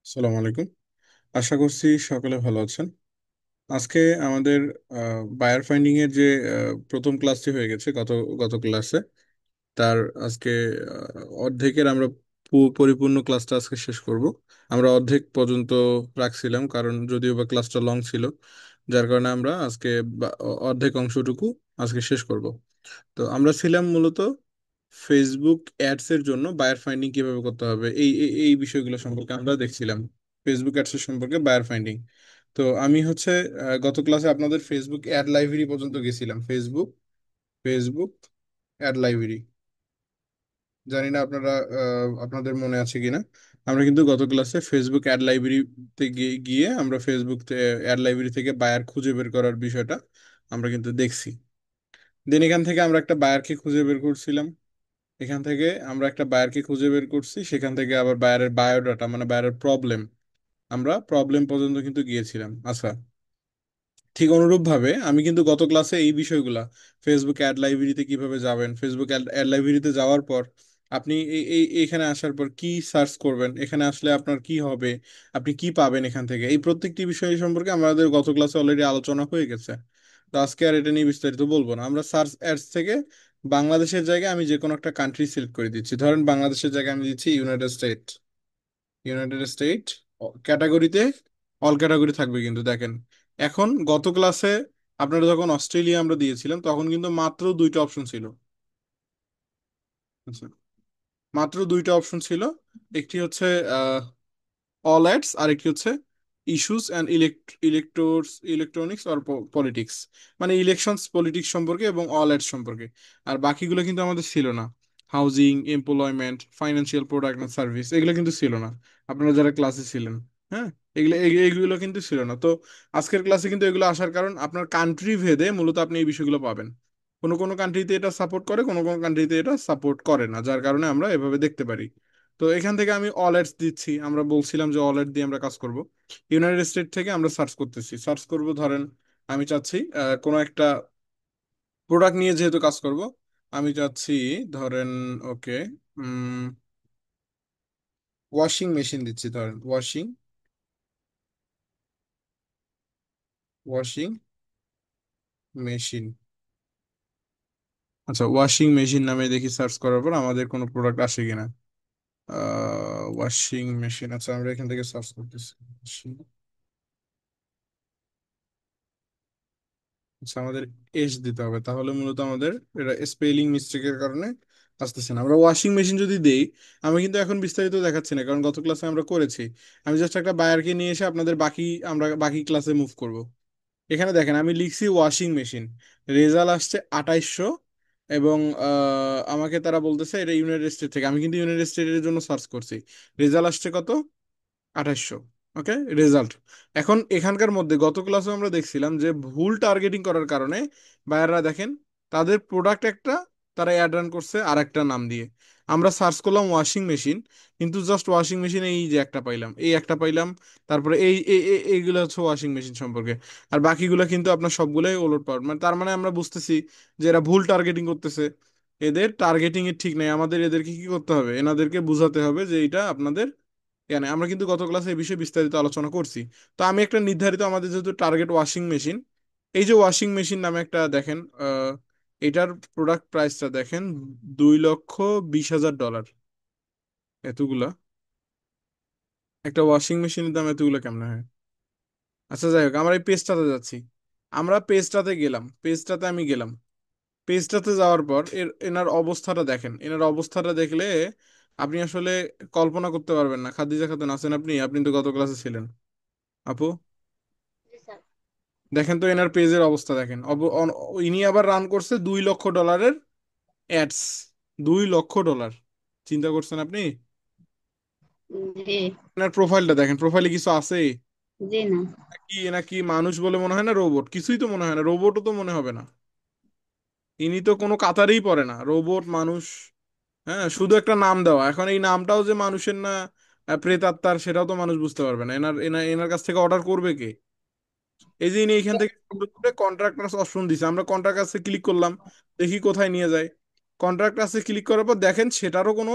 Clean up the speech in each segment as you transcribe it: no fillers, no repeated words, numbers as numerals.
আসসালামু আলাইকুম। আশা করছি সকলে ভালো আছেন। আজকে আমাদের বায়ার ফাইন্ডিং এর যে প্রথম ক্লাসটি হয়ে গেছে গত গত ক্লাসে, তার আজকে অর্ধেকের আমরা পরিপূর্ণ ক্লাসটা আজকে শেষ করব। আমরা অর্ধেক পর্যন্ত রাখছিলাম কারণ যদিও বা ক্লাসটা লং ছিল, যার কারণে আমরা আজকে অর্ধেক অংশটুকু আজকে শেষ করব। তো আমরা ছিলাম মূলত ফেসবুক অ্যাডস এর জন্য বায়ার ফাইন্ডিং কিভাবে করতে হবে, এই বিষয়গুলো সম্পর্কে আমরা দেখছিলাম। ফেসবুক অ্যাডস এর সম্পর্কে বায়ার ফাইন্ডিং। তো আমি হচ্ছে গত ক্লাসে আপনাদের ফেসবুক অ্যাড লাইব্রেরি পর্যন্ত গেছিলাম। ফেসবুক ফেসবুক অ্যাড লাইব্রেরি, জানি না আপনারা আপনাদের মনে আছে কিনা। আমরা কিন্তু গত ক্লাসে ফেসবুক অ্যাড লাইব্রেরিতে গিয়ে আমরা ফেসবুক অ্যাড লাইব্রেরি থেকে বায়ার খুঁজে বের করার বিষয়টা আমরা কিন্তু দেখছি। দেন এখান থেকে আমরা একটা বায়ারকে খুঁজে বের করছিলাম। এখান থেকে আমরা একটা বায়ারকে খুঁজে বের করছি, সেখান থেকে আবার বায়ারের বায়োডাটা মানে বায়ারের প্রবলেম, আমরা প্রবলেম পর্যন্ত কিন্তু গিয়েছিলাম। আচ্ছা, ঠিক অনুরূপভাবে আমি কিন্তু গত ক্লাসে এই বিষয়গুলা, ফেসবুক অ্যাড লাইব্রেরিতে কিভাবে যাবেন, ফেসবুক অ্যাড লাইব্রেরিতে যাওয়ার পর আপনি এখানে আসার পর কি সার্চ করবেন, এখানে আসলে আপনার কি হবে, আপনি কি পাবেন এখান থেকে, এই প্রত্যেকটি বিষয় সম্পর্কে আমাদের গত ক্লাসে অলরেডি আলোচনা হয়ে গেছে। তো আজকে আর এটা নিয়ে বিস্তারিত বলবো না। আমরা সার্চ অ্যাডস থেকে বাংলাদেশের জায়গায় আমি যে কোনো একটা কান্ট্রি সিলেক্ট করে দিচ্ছি। ধরেন বাংলাদেশের জায়গায় আমি দিচ্ছি ইউনাইটেড স্টেট। ইউনাইটেড স্টেট ক্যাটাগরিতে অল ক্যাটাগরি থাকবে কিন্তু দেখেন। এখন গত ক্লাসে আপনারা যখন অস্ট্রেলিয়া আমরা দিয়েছিলাম তখন কিন্তু মাত্র দুইটা অপশন ছিল। আচ্ছা, মাত্র দুইটা অপশন ছিল। একটি হচ্ছে অল অ্যাডস, আর একটি হচ্ছে issues and electronics or politics, মানে ইলেকশনস পলিটিক্স সম্পর্কে এবং অল অ্যাডস সম্পর্কে। আর বাকিগুলো কিন্তু আমাদের ছিল না। Housing, employment, financial product and service, এগুলো কিন্তু ছিল না। আপনারা যারা ক্লাসে ছিলেন, হ্যাঁ, এগুলো কিন্তু ছিল না। তো আজকের ক্লাসে কিন্তু এগুলো আসার কারণ আপনার কান্ট্রি ভেদে মূলত আপনি এই বিষয়গুলো পাবেন। কোনো কোনো কান্ট্রিতে এটা সাপোর্ট করে, কোনো কোনো কান্ট্রিতে এটা সাপোর্ট করে না, যার কারণে আমরা এভাবে দেখতে পারি। তো এখান থেকে আমি অল এডস দিচ্ছি, আমরা বলছিলাম যে অল এড দিয়ে আমরা কাজ করব। ইউনাইটেড স্টেট থেকে আমরা সার্চ করতেছি, সার্চ করব ধরেন আমি চাচ্ছি কোনো একটা প্রোডাক্ট নিয়ে যেহেতু কাজ করব, আমি চাচ্ছি ধরেন, ওকে, ওয়াশিং মেশিন দিচ্ছি, ধরেন ওয়াশিং ওয়াশিং মেশিন। আচ্ছা, ওয়াশিং মেশিন নামে দেখি সার্চ করার পর আমাদের কোনো প্রোডাক্ট আসে কিনা। ওয়াশিং মেশিন, আচ্ছা আমরা এখান থেকে সার্চ করতেছি। আচ্ছা, আমাদের এস দিতে হবে, তাহলে মূলত আমাদের এটা স্পেলিং মিস্টেকের কারণে আসতেছে না। আমরা ওয়াশিং মেশিন যদি দেই, আমি কিন্তু এখন বিস্তারিত দেখাচ্ছি না কারণ গত ক্লাসে আমরা করেছি। আমি জাস্ট একটা বায়ারকে নিয়ে এসে আপনাদের আমরা বাকি ক্লাসে মুভ করব। এখানে দেখেন আমি লিখছি ওয়াশিং মেশিন, রেজাল্ট আসছে 2800। এবং আমাকে তারা বলতেছে এটা ইউনাইটেড স্টেট থেকে, আমি কিন্তু ইউনাইটেড স্টেটের জন্য সার্চ করছি। রেজাল্ট আসছে কত? 2800। ওকে, রেজাল্ট। এখন এখানকার মধ্যে গত ক্লাসে আমরা দেখছিলাম যে ভুল টার্গেটিং করার কারণে বায়াররা দেখেন তাদের প্রোডাক্ট একটা, তারা অ্যাড রান করছে আর একটা নাম দিয়ে। আমরা সার্চ করলাম ওয়াশিং মেশিন, কিন্তু জাস্ট ওয়াশিং মেশিন এই যে একটা পাইলাম, এই একটা পাইলাম। তারপরে এইগুলো হচ্ছে ওয়াশিং মেশিন সম্পর্কে। আর বাকিগুলো কিন্তু আপনার সবগুলোই ওলট পালট, মানে তার মানে আমরা বুঝতেছি যে এরা ভুল টার্গেটিং করতেছে। এদের টার্গেটিং এর ঠিক নেই, আমাদের এদেরকে কি করতে হবে, এনাদেরকে বুঝাতে হবে যে এটা আপনাদের মানে। আমরা কিন্তু গত ক্লাসে এই বিষয়ে বিস্তারিত আলোচনা করছি। তো আমি একটা নির্ধারিত, আমাদের যেহেতু টার্গেট ওয়াশিং মেশিন, এই যে ওয়াশিং মেশিন নামে একটা দেখেন, এটার প্রোডাক্ট প্রাইসটা দেখেন, 2,20,000 ডলার। এতগুলা, একটা ওয়াশিং মেশিনের দাম এতগুলো কেমনে হয়? আচ্ছা যাই হোক, আমরা এই পেজটাতে যাচ্ছি। আমরা পেজটাতে গেলাম, পেজটাতে আমি গেলাম। পেজটাতে যাওয়ার পর এনার অবস্থাটা দেখেন, এনার অবস্থাটা দেখলে আপনি আসলে কল্পনা করতে পারবেন না। খাদিজা খাতুন আছেন আপনি? আপনি তো গত ক্লাসে ছিলেন, আপু। দেখেন তো এনার পেজের অবস্থা দেখেন। ইনি আবার রান করছে $2 লক্ষ অ্যাডস। $2 লক্ষ। চিন্তা করছেন আপনি? জি। এনার প্রোফাইলটা দেখেন, প্রোফাইলে কিছু আছে? জি না। নাকি নাকি মানুষ বলে মনে হয় না, রোবট? কিছুই তো মনে হয় না, রোবটও তো মনে হবে না। ইনি তো কোনো কাতারেই পড়ে না, রোবট মানুষ। হ্যাঁ, শুধু একটা নাম দেওয়া, এখন এই নামটাও যে মানুষের না প্রেতাত্মার, সেটাও তো মানুষ বুঝতে পারবে না। এনার এনার এনার কাছ থেকে অর্ডার করবে কে? এই যে ইনি এখান থেকে কন্ট্রাক্ট অপশন দিছে, আমরা কন্ট্রাক্ট আছে ক্লিক করলাম, দেখি কোথায় নিয়ে যায়। কন্ট্রাক্ট আছে ক্লিক করার পর দেখেন সেটারও কোনো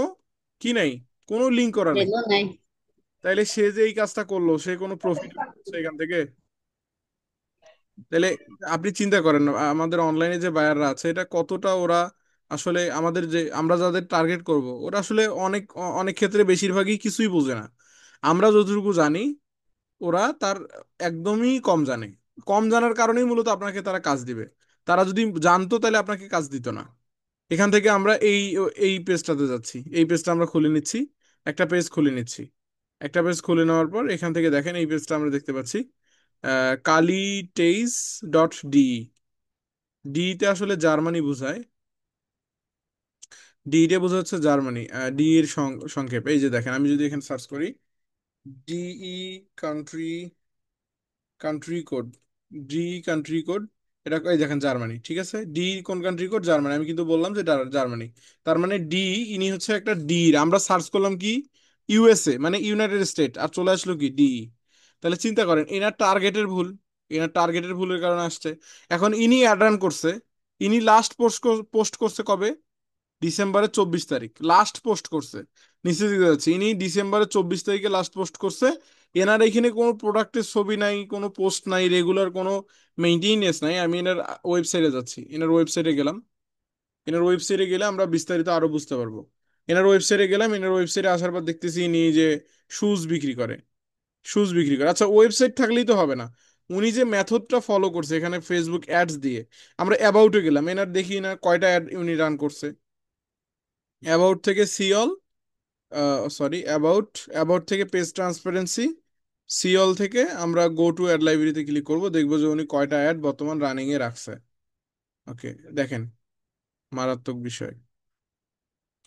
কি নাই, কোনো লিঙ্ক করা নাই। ভ্যালু নাই। তাইলে সে যে এই কাজটা করলো, সে কোনো প্রফিট এখান থেকে? তাহলে আপনি চিন্তা করেন, আমাদের অনলাইনে যে বায়াররা আছে, এটা কতটা ওরা আসলে আমাদের যে আমরা যাদের টার্গেট করব, ওরা আসলে অনেক ক্ষেত্রে বেশিরভাগই কিছুই বোঝে না। আমরা যতটুকু জানি, ওরা তার একদমই কম জানে। কম জানার কারণেই মূলত আপনাকে তারা কাজ দিবে। তারা যদি জানতো তাহলে আপনাকে কাজ দিত না। এখান থেকে আমরা এই পেজটাতে যাচ্ছি, এই পেজটা আমরা খুলে নিচ্ছি। একটা পেজ খুলে নিচ্ছি। একটা পেজ খুলে নেওয়ার পর এখান থেকে দেখেন, এই পেজটা আমরা দেখতে পাচ্ছি, কালি টেইস ডট ডি তে আসলে জার্মানি বোঝায়। ডি তে বোঝা হচ্ছে জার্মানি। ডি এর সংক্ষেপ এই যে দেখেন, আমি যদি এখানে সার্চ করি, DE country, country code, D country code, এটা এই দেখেন জার্মানি, ঠিক আছে। ডি কোন কান্ট্রি কোড? জার্মানি। আমি কিন্তু বললাম যে জার্মানি। তার মানে ডি, ইনি হচ্ছে একটা ডি। আমরা সার্চ করলাম কি, ইউএসএ মানে ইউনাইটেড স্টেট, আর চলে আসলো কি ডি। তাহলে চিন্তা করেন, এনার টার্গেটের ভুল। এনার টার্গেটের ভুলের কারণে আসছে। এখন ইনি অ্যাড রান করছে। ইনি লাস্ট পোস্ট করছে কবে? ডিসেম্বরের 24 তারিখ লাস্ট পোস্ট করছে। নিচে দিকে যাচ্ছে, ইনি ডিসেম্বরের 24 তারিখে লাস্ট পোস্ট করছে। এনার এখানে কোনো প্রোডাক্টের ছবি নাই, কোনো পোস্ট নাই, রেগুলার কোনো মেইনটেনেন্স নাই। আমি এনার ওয়েবসাইটে যাচ্ছি, এনার ওয়েবসাইটে গেলাম। এনার ওয়েবসাইটে গেলে আমরা বিস্তারিত আরো বুঝতে পারবো। এনার ওয়েবসাইটে গেলাম, এনার ওয়েবসাইটে আসার পর দেখতেছি ইনি যে শুজ বিক্রি করে। শুজ বিক্রি করে, আচ্ছা ওয়েবসাইট থাকলেই তো হবে না। উনি যে মেথডটা ফলো করছে এখানে ফেসবুক অ্যাডস দিয়ে, আমরা অ্যাবাউটে গেলাম, এনার দেখি না কয়টা অ্যাড উনি রান করছে। অ্যাবাউট থেকে সিওল, সরি অ্যাবাউট, অ্যাবাউট থেকে পেজ ট্রান্সপারেন্সি, সিওল থেকে আমরা গো টু অ্যাড লাইব্রেরিতে ক্লিক করব, দেখবো যে উনি কয়টা অ্যাড বর্তমান রানিং এ রাখছে। ওকে, দেখেন, মারাত্মক বিষয়।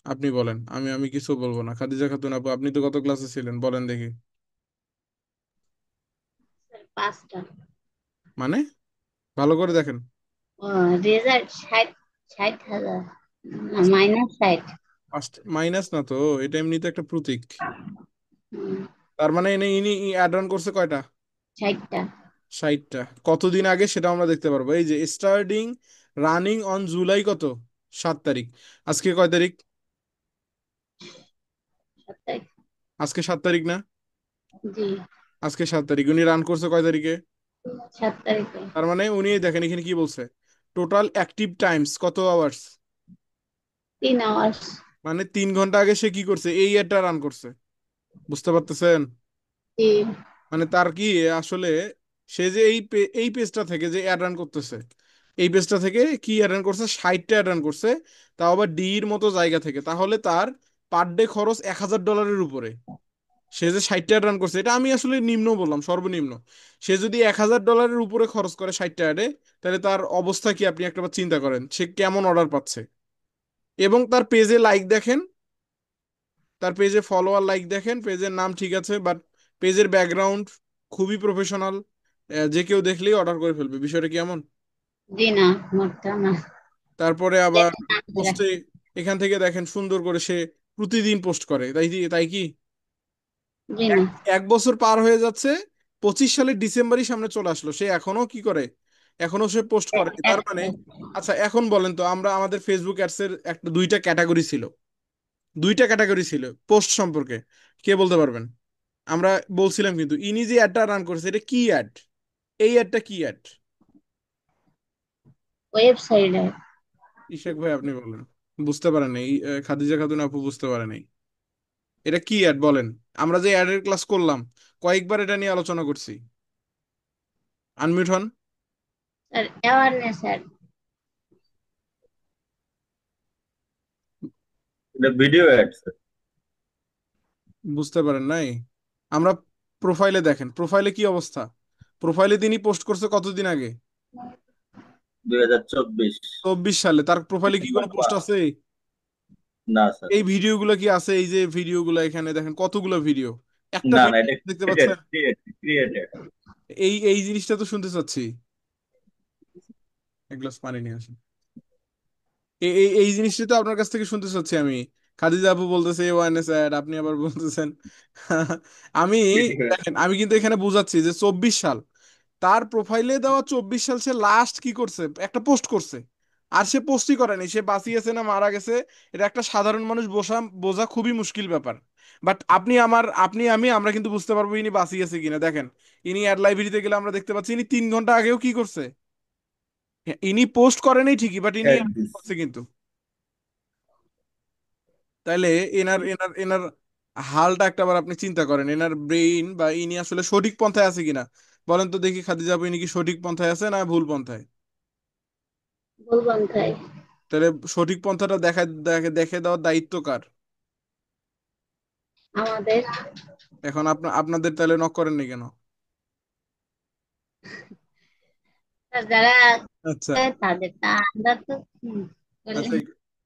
আপনি বলেন, আমি আমি কিছু বলবো না। খাদিজা খাতুন আপু, আপনি তো কত ক্লাসে ছিলেন বলেন দেখি। স্যার 5টা। মানে ভালো করে দেখেন। ও, রেজাল্ট 60,000, -60। মাইনাস না তো, এটা এমনিতে একটা প্রতীক। তার মানে ইনি ইনি অ্যাড রান করছে কয়টা? 60টা। 60টা। কতদিন আগে সেটা আমরা দেখতে পারবো, এই যে স্টার্টিং রানিং অন জুলাই কত, 7 তারিখ। আজকে কয় তারিখ? 7 তারিখ। আজকে 7 তারিখ না? জি। আজকে 7 তারিখ, উনি রান করছে কয় তারিখে? 7 তারিখে। তার মানে উনি দেখেন এখানে কি বলছে, টোটাল অ্যাক্টিভ টাইমস কত আওয়ার্স, 3 আওয়ার্স। মানে 3 ঘন্টা আগে সে কি করছে, এই অ্যাডটা রান করছে। বুঝতে পারতেছেন? জি। মানে তার কি আসলে, সে যে এই পেজটা থেকে যে অ্যাড রান করতেছে, এই পেজটা থেকে কি অ্যাড রান করছে, 60টা অ্যাড রান করছে, তাও আবার ডি এর মতো জায়গা থেকে, তাহলে তার পার ডে খরচ $1,000 উপরে। সে যে 60টা রান করছে, এটা আমি আসলে নিম্ন বললাম, সর্বনিম্ন। সে যদি $1,000 উপরে খরচ করে 60টা অ্যাডে, তাহলে তার অবস্থা কি আপনি একটাবার চিন্তা করেন, সে কেমন অর্ডার পাচ্ছে। এবং তার পেজে লাইক দেখেন, তার পেজে ফলোয়ার লাইক দেখেন, পেজের নাম ঠিক আছে, বাট পেজের ব্যাকগ্রাউন্ড খুবই প্রফেশনাল। যে কেউ দেখলেই অর্ডার করে ফেলবে, বিষয়টা কি এমন? জি না, মোটটা না। তারপরে আবার দেখেন নাম ধরে। পোস্টে, এখান থেকে দেখেন সুন্দর করে সে প্রতিদিন পোস্ট করে, তাই কি? জি এক না। এক বছর পার হয়ে যাচ্ছে, 25 সালের ডিসেম্বরই সামনে চলে আসলো, সে এখনো কি করে, এখনো সে পোস্ট করে। তার মানে, একদম। আচ্ছা এখন বলেন তো, আমরা আমাদের ফেসবুক অ্যাডস এর একটা দুইটা ক্যাটাগরি ছিল, দুইটা ক্যাটাগরি ছিল পোস্ট সম্পর্কে, কে বলতে পারবেন? আমরা বলছিলাম কিন্তু, ইনি যে অ্যাডটা রান করেছে এটা কি অ্যাড, এই অ্যাডটা কি অ্যাড? ওয়েবসাইটে। ইশাক ভাই আপনি বলেন, বুঝতে পারেন নাই? খাদিজা খাতুন আপু বুঝতে পারে নাই, এটা কি অ্যাড বলেন? আমরা যে অ্যাডের ক্লাস করলাম, কয়েকবার এটা নিয়ে আলোচনা করছি। আনমিউট হন। Sir awareness sir. এটা ভিডিও অ্যাডস। বুঝতে পারেন নাই? আমরা প্রোফাইলে দেখেন, প্রোফাইলে কি অবস্থা। প্রোফাইলে তিনি পোস্ট করছে কতদিন আগে? 2024 24 সালে। তার প্রোফাইলে কি কোনো পোস্ট 5। আছে? না স্যার। এই ভিডিওগুলো কি আছে? এই যে ভিডিওগুলো এখানে দেখেন, কতগুলো ভিডিও, একটা না না, ভিডিও এটা দেখতে ক্রিয়েটেড পাচ্ছেন? ক্রিয়েটেড। এই এই জিনিসটা তো শুনতে চাচ্ছি। এক গ্লাস পানি নিয়ে আসেন। এই এই এই জিনিসটা তো আপনার কাছ থেকে শুনতে চাচ্ছি আমি। খাদিজা আপু বলতেছে ওয়াইনেস অ্যাড, আপনি আবার বলতেছেন আমি, ভিডিও। দেখেন আমি কিন্তু এখানে বুঝাচ্ছি যে 24 সাল, তার প্রোফাইলে দেওয়া 24 সাল সে লাস্ট কি করছে, একটা পোস্ট করছে। আর সে পোস্টই করেনি, সে বাঁচিয়েছে না মারা গেছে, এটা একটা সাধারণ মানুষ বোঝা বোঝা খুবই মুশকিল ব্যাপার। বাট আমরা কিন্তু বুঝতে পারবো ইনি বাঁচিয়ে আছে কিনা। দেখেন, ইনি অ্যাড লাইব্রেরিতে গেলে আমরা দেখতে পাচ্ছি ইনি 3 ঘন্টা আগেও কি করছে। হ্যাঁ, ইনি পোস্ট করেনি ঠিকই, বাট ইনি At earn this. করছে কিন্তু। তাইলে এনার এনার এনার হালটা একটাবার আপনি চিন্তা করেন, এনার ব্রেইন বা ইনি আসলে সঠিক পন্থায় আছে কিনা। বলেন তো দেখি খাদিজা আপু, ইনি কি সঠিক পন্থায় আছে না ভুল পন্থায়? ভুল পন্থায়। তাহলে সঠিক পন্থাটা দেখে দেখে দেওয়ার দায়িত্ব কার? আমাদের। এখন আপনাদের তাহলে নক করেননি কেন? আর যারা আচ্ছা তাদের তা আমরা তো বলে। আচ্ছা,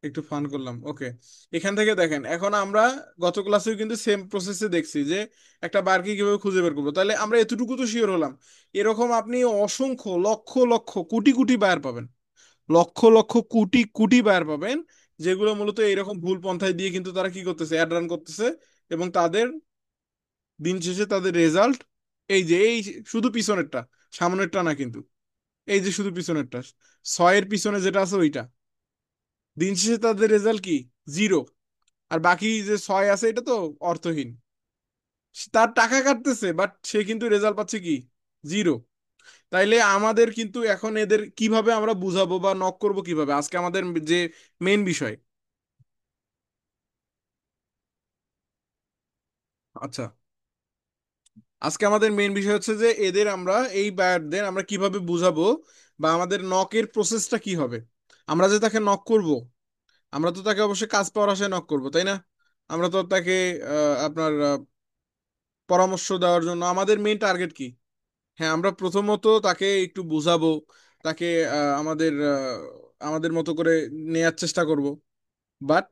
একটু ফান করলাম, ওকে। এখান থেকে দেখেন, এখন আমরা গত ক্লাসেও কিন্তু সেম প্রসেসে দেখছি যে একটা বারকে কিভাবে খুঁজে বের করবো। তাহলে আমরা এতটুকু তো শিওর হলাম, এরকম আপনি অসংখ্য লক্ষ লক্ষ কোটি কোটি বায়ার পাবেন, লক্ষ লক্ষ কোটি কোটি বায়ার পাবেন, যেগুলো মূলত এরকম ভুল পন্থায় দিয়ে কিন্তু তারা কি করতেছে, অ্যাড রান করতেছে। এবং তাদের দিন শেষে তাদের রেজাল্ট এই যে এই শুধু পিছনেরটা, সামনেরটা না কিন্তু, এই যে শুধু পিছনেরটা, 6-এর পিছনে যেটা আছে ওইটা, দিন শেষে তাদের রেজাল্ট কি? জিরো। আর বাকি যে 6 আছে এটা তো অর্থহীন। তার টাকা কাটতেছে বাট সে কিন্তু রেজাল্ট পাচ্ছে কি? জিরো। তাইলে আমাদের কিন্তু এখন এদের কিভাবে আমরা বুঝাবো বা নক করব কিভাবে, আজকে আমাদের যে মেইন বিষয়। আচ্ছা, আজকে আমাদের মেইন বিষয় হচ্ছে যে এদের আমরা এই বায়ারদের আমরা কিভাবে বুঝাবো বা আমাদের নকের প্রসেসটা কি হবে। আমরা যে তাকে নক করব, আমরা তো তাকে অবশ্যই কাজ পাওয়ার আশায় নক করব, তাই না? আমরা তো তাকে আপনার পরামর্শ দেওয়ার জন্য আমাদের মেইন টার্গেট কি? হ্যাঁ, আমরা প্রথমত তাকে একটু বুঝাবো, তাকে আমাদের মতো করে নেয়ার চেষ্টা করব। বাট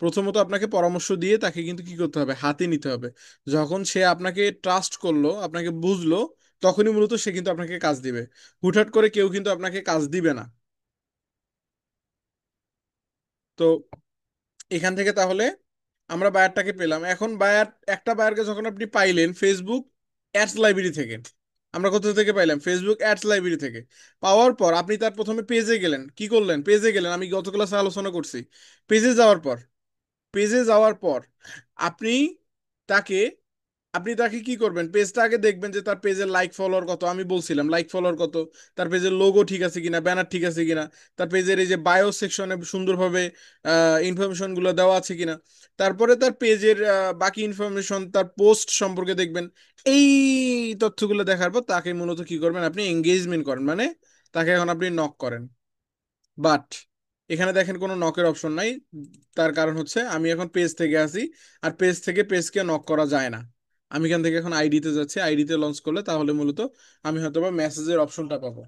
প্রথমত আপনাকে পরামর্শ দিয়ে তাকে কিন্তু কি করতে হবে, হাতে নিতে হবে। যখন সে আপনাকে ট্রাস্ট করলো, আপনাকে বুঝলো, তখনই মূলত সে কিন্তু আপনাকে কাজ দিবে। হুটহাট করে কেউ কিন্তু আপনাকে কাজ দিবে না। তো এখান থেকে তাহলে আমরা বায়ারটাকে পেলাম। এখন বায়ার, একটা বায়ারকে যখন আপনি পাইলেন ফেসবুক অ্যাডস লাইব্রেরি থেকে, আমরা কোথা থেকে পাইলাম? ফেসবুক অ্যাডস লাইব্রেরি থেকে। পাওয়ার পর আপনি তার প্রথমে পেজে গেলেন, কি করলেন? পেজে গেলেন, আমি গত ক্লাসে আলোচনা করছি। পেজে যাওয়ার পর, পেজে যাওয়ার পর আপনি তাকে আপনি তাকে কি করবেন, পেজটা আগে দেখবেন যে তার পেজের লাইক ফলোয়ার কত। আমি বলছিলাম লাইক ফলোয়ার কত, তার পেজের লোগো ঠিক আছে কিনা, ব্যানার ঠিক আছে কিনা, তার পেজের এই যে বায়ো সেকশনে সুন্দরভাবে ইনফরমেশন গুলো দেওয়া আছে কিনা। তারপরে তার পেজের বাকি ইনফরমেশন, তার পোস্ট সম্পর্কে দেখবেন। এই তথ্যগুলো দেখার পর তাকে মূলত কি করবেন, আপনি এঙ্গেজমেন্ট করেন, মানে তাকে এখন আপনি নক করেন। বাট এখানে দেখেন কোনো নকের অপশন নাই। তার কারণ হচ্ছে আমি এখন পেজ থেকে আসি, আর পেজ থেকে পেজকে নক করা যায় না। আমি এখান থেকে এখন আইডিতে যাচ্ছি, আইডিতে লঞ্চ করলে তাহলে মূলত আমি হয়তো বা মেসেজের অপশনটা পাবো।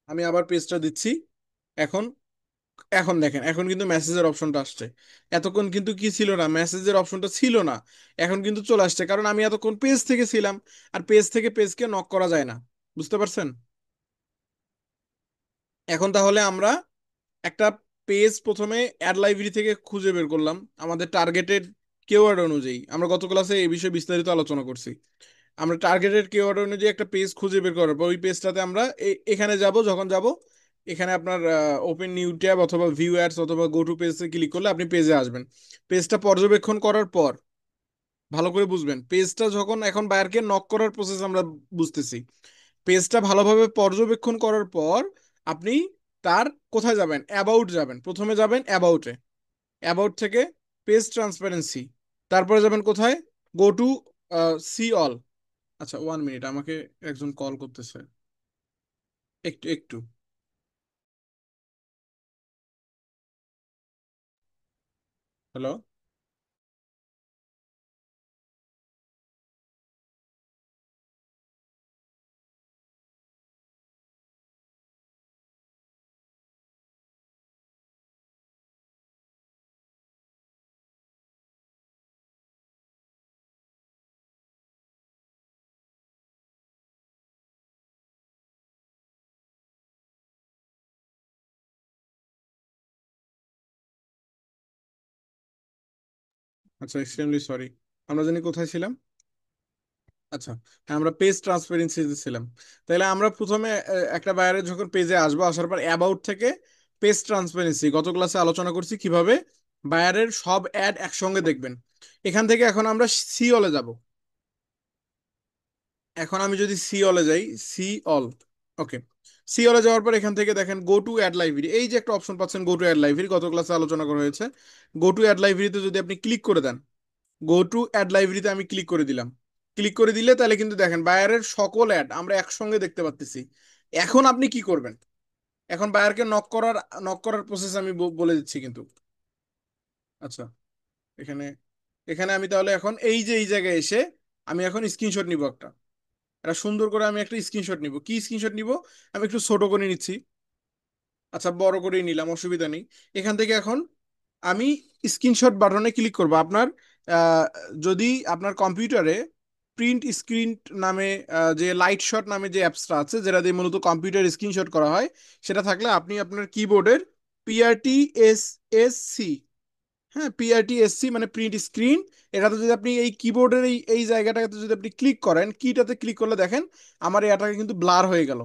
আমি আবার পেজটা দিচ্ছি। এখন এখন দেখেন, এখন কিন্তু মেসেজের অপশনটা আসছে। এতক্ষণ কিন্তু কি ছিল না, মেসেজের অপশনটা ছিল না। এখন কিন্তু চলে আসছে, কারণ আমি এতক্ষণ পেজ থেকে ছিলাম, আর পেজ থেকে পেজকে নক করা যায় না। বুঝতে পারছেন? এখন তাহলে আমরা একটা পেজ প্রথমে অ্যাড লাইব্রেরি থেকে খুঁজে বের করলাম আমাদের টার্গেটেড কিওয়ার্ড অনুযায়ী। আমরা গত ক্লাসে এই বিষয়ে বিস্তারিত আলোচনা করছি। আমরা টার্গেটেড কিওয়ার্ড অনুযায়ী একটা পেজ খুঁজে বের করার পর ওই পেজটাতে আমরা এখানে যাব, যখন যাব এখানে আপনার ওপেন নিউ ট্যাব অথবা ভিউ অ্যাডস অথবা গো টু পেজে ক্লিক করলে আপনি পেজে আসবেন। পেজটা পর্যবেক্ষণ করার পর, ভালো করে বুঝবেন, পেজটা যখন এখন বায়ারকে নক করার প্রসেস আমরা বুঝতেছি, পেজটা ভালোভাবে পর্যবেক্ষণ করার পর আপনি তার কোথায় যাবেন, অ্যাবাউট যাবেন, প্রথমে যাবেন অ্যাবাউটে, অ্যাবাউট থেকে পেজ ট্রান্সপারেন্সি, তারপরে যাবেন কোথায়, গো টু সি অল। আচ্ছা, 1 মিনিট, আমাকে একজন কল করতেছে, একটু একটু। হ্যালো। আচ্ছা, এক্সট্রিমলি সরি। আমরা জানি কোথায় ছিলাম? আচ্ছা, হ্যাঁ, আমরা পেজ ট্রান্সপারেন্সিতে ছিলাম। তাহলে আমরা প্রথমে একটা বায়ারের যখন পেজে আসবো, আসার পর অ্যাবাউট থেকে পেজ ট্রান্সপারেন্সি, গত ক্লাসে আলোচনা করছি কিভাবে বায়ারের সব অ্যাড একসঙ্গে দেখবেন। এখান থেকে এখন আমরা সি অলে যাব। এখন আমি যদি সি অলে যাই, সি অল, ওকে, সি অলে যাওয়ার পর এখান থেকে দেখেন গো টু অ্যাড লাইব্রেরি, এই যে একটা অপশন পাচ্ছেন গো টু অ্যাড লাইব্রেরি, গত ক্লাসে আলোচনা করা হয়েছে। গো টু অ্যাড লাইব্রেরিতে যদি আপনি ক্লিক করে দেন, গো টু অ্যাড লাইব্রেরিতে আমি ক্লিক করে দিলাম। ক্লিক করে দিলে তাহলে কিন্তু দেখেন বায়ারের সকল অ্যাড আমরা একসঙ্গে দেখতে পাচ্ছি। এখন আপনি কি করবেন? এখন বায়ারকে নক করার প্রসেস আমি বলে দিচ্ছি কিন্তু। আচ্ছা, এখানে এখানে আমি তাহলে এখন এই যে এই জায়গায় এসে আমি এখন স্ক্রিনশট নিব একটা। এটা সুন্দর করে আমি একটা স্ক্রিনশট নিব। কি স্ক্রিনশট নিব? আমি একটু ছোট করে নিচ্ছি। আচ্ছা, বড় করেই নিলাম, অসুবিধা নেই। এখান থেকে এখন আমি স্ক্রিনশট বাটনে ক্লিক করব। আপনার আহ, যদি আপনার কম্পিউটারে প্রিন্ট স্ক্রিন নামে যে লাইট শট নামে যে অ্যাপসটা আছে, যেটা দিয়ে মূলত কম্পিউটার স্ক্রিনশট করা হয়, সেটা থাকলে আপনি আপনার কিবোর্ডের পিআরটি এস এস সি, হ্যাঁ, পিআরটিএসসি মানে প্রিন্ট স্ক্রিন, এটাতে যদি আপনি এই কিবোর্ডের এই এই জায়গাটাতে যদি আপনি ক্লিক করেন, কিটাতে ক্লিক করলে দেখেন আমার এটাকে কিন্তু ব্লার হয়ে গেল।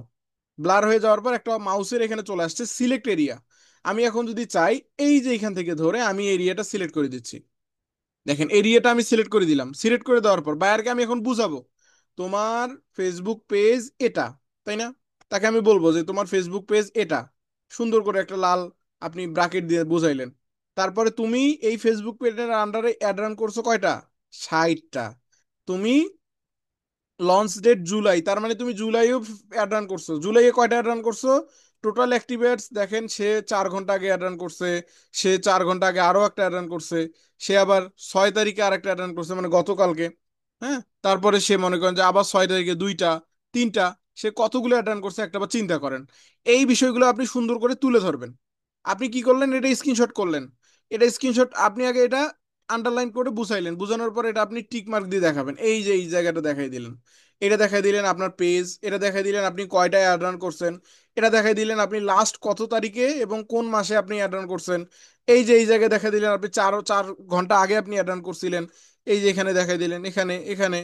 ব্লার হয়ে যাওয়ার পর একটা মাউসের এখানে চলে আসছে সিলেক্ট এরিয়া। আমি এখন যদি চাই, এই যে এখান থেকে ধরে আমি এরিয়াটা সিলেক্ট করে দিচ্ছি। দেখেন এরিয়াটা আমি সিলেক্ট করে দিলাম। সিলেক্ট করে দেওয়ার পর বায়ারকে আমি এখন বুঝাবো তোমার ফেসবুক পেজ এটা, তাই না? তাকে আমি বলবো যে তোমার ফেসবুক পেজ এটা, সুন্দর করে একটা লাল আপনি ব্রাকেট দিয়ে বুঝাইলেন। তারপরে তুমি এই ফেসবুক পেজের আন্ডারে অ্যাড রান করছো কয়টা? 60টা। তুমি লঞ্চ ডেট জুলাই, তার মানে তুমি জুলাইও অ্যাড রান করছো। জুলাইয়ে কয়টা অ্যাড রান করছো? টোটাল অ্যাক্টিভেটস দেখেন, সে 4 ঘন্টা আগে অ্যাড রান করছে, সে 4 ঘন্টা আগে আরো একটা অ্যাড রান করছে, সে আবার 6 তারিখে আরেকটা অ্যাড রান করছে মানে গতকালকে, হ্যাঁ, তারপরে সে মনে করেন যে আবার 6 তারিখে দুইটা, তিনটা, সে কতগুলো অ্যাড রান করছে একটা বার চিন্তা করেন। এই বিষয়গুলো আপনি সুন্দর করে তুলে ধরবেন। আপনি কি করলেন? এটা স্ক্রিনশট করলেন। এটা স্ক্রিনশট আপনি আগে এটা আন্ডারলাইন করে বুঝাইলেন, বুঝানোর পর এটা আপনি টিক মার্ক দিয়ে দেখাবেন, এই যে এই জায়গাটা দেখাই দিলেন। এটা দেখাই দিলেন আপনার পেজ, এটা দেখাই দিলেন আপনি কয়টায় অ্যাড রান করছেন, এটা দেখাই দিলেন আপনি লাস্ট কত তারিখে এবং কোন মাসে আপনি অ্যাড রান করছেন। এই যে এই জায়গায় দেখাই দিলেন আপনি 4 ঘন্টা আগে আপনি অ্যাড রান করছিলেন। এই যে এখানে দেখাই দিলেন, এখানে এখানে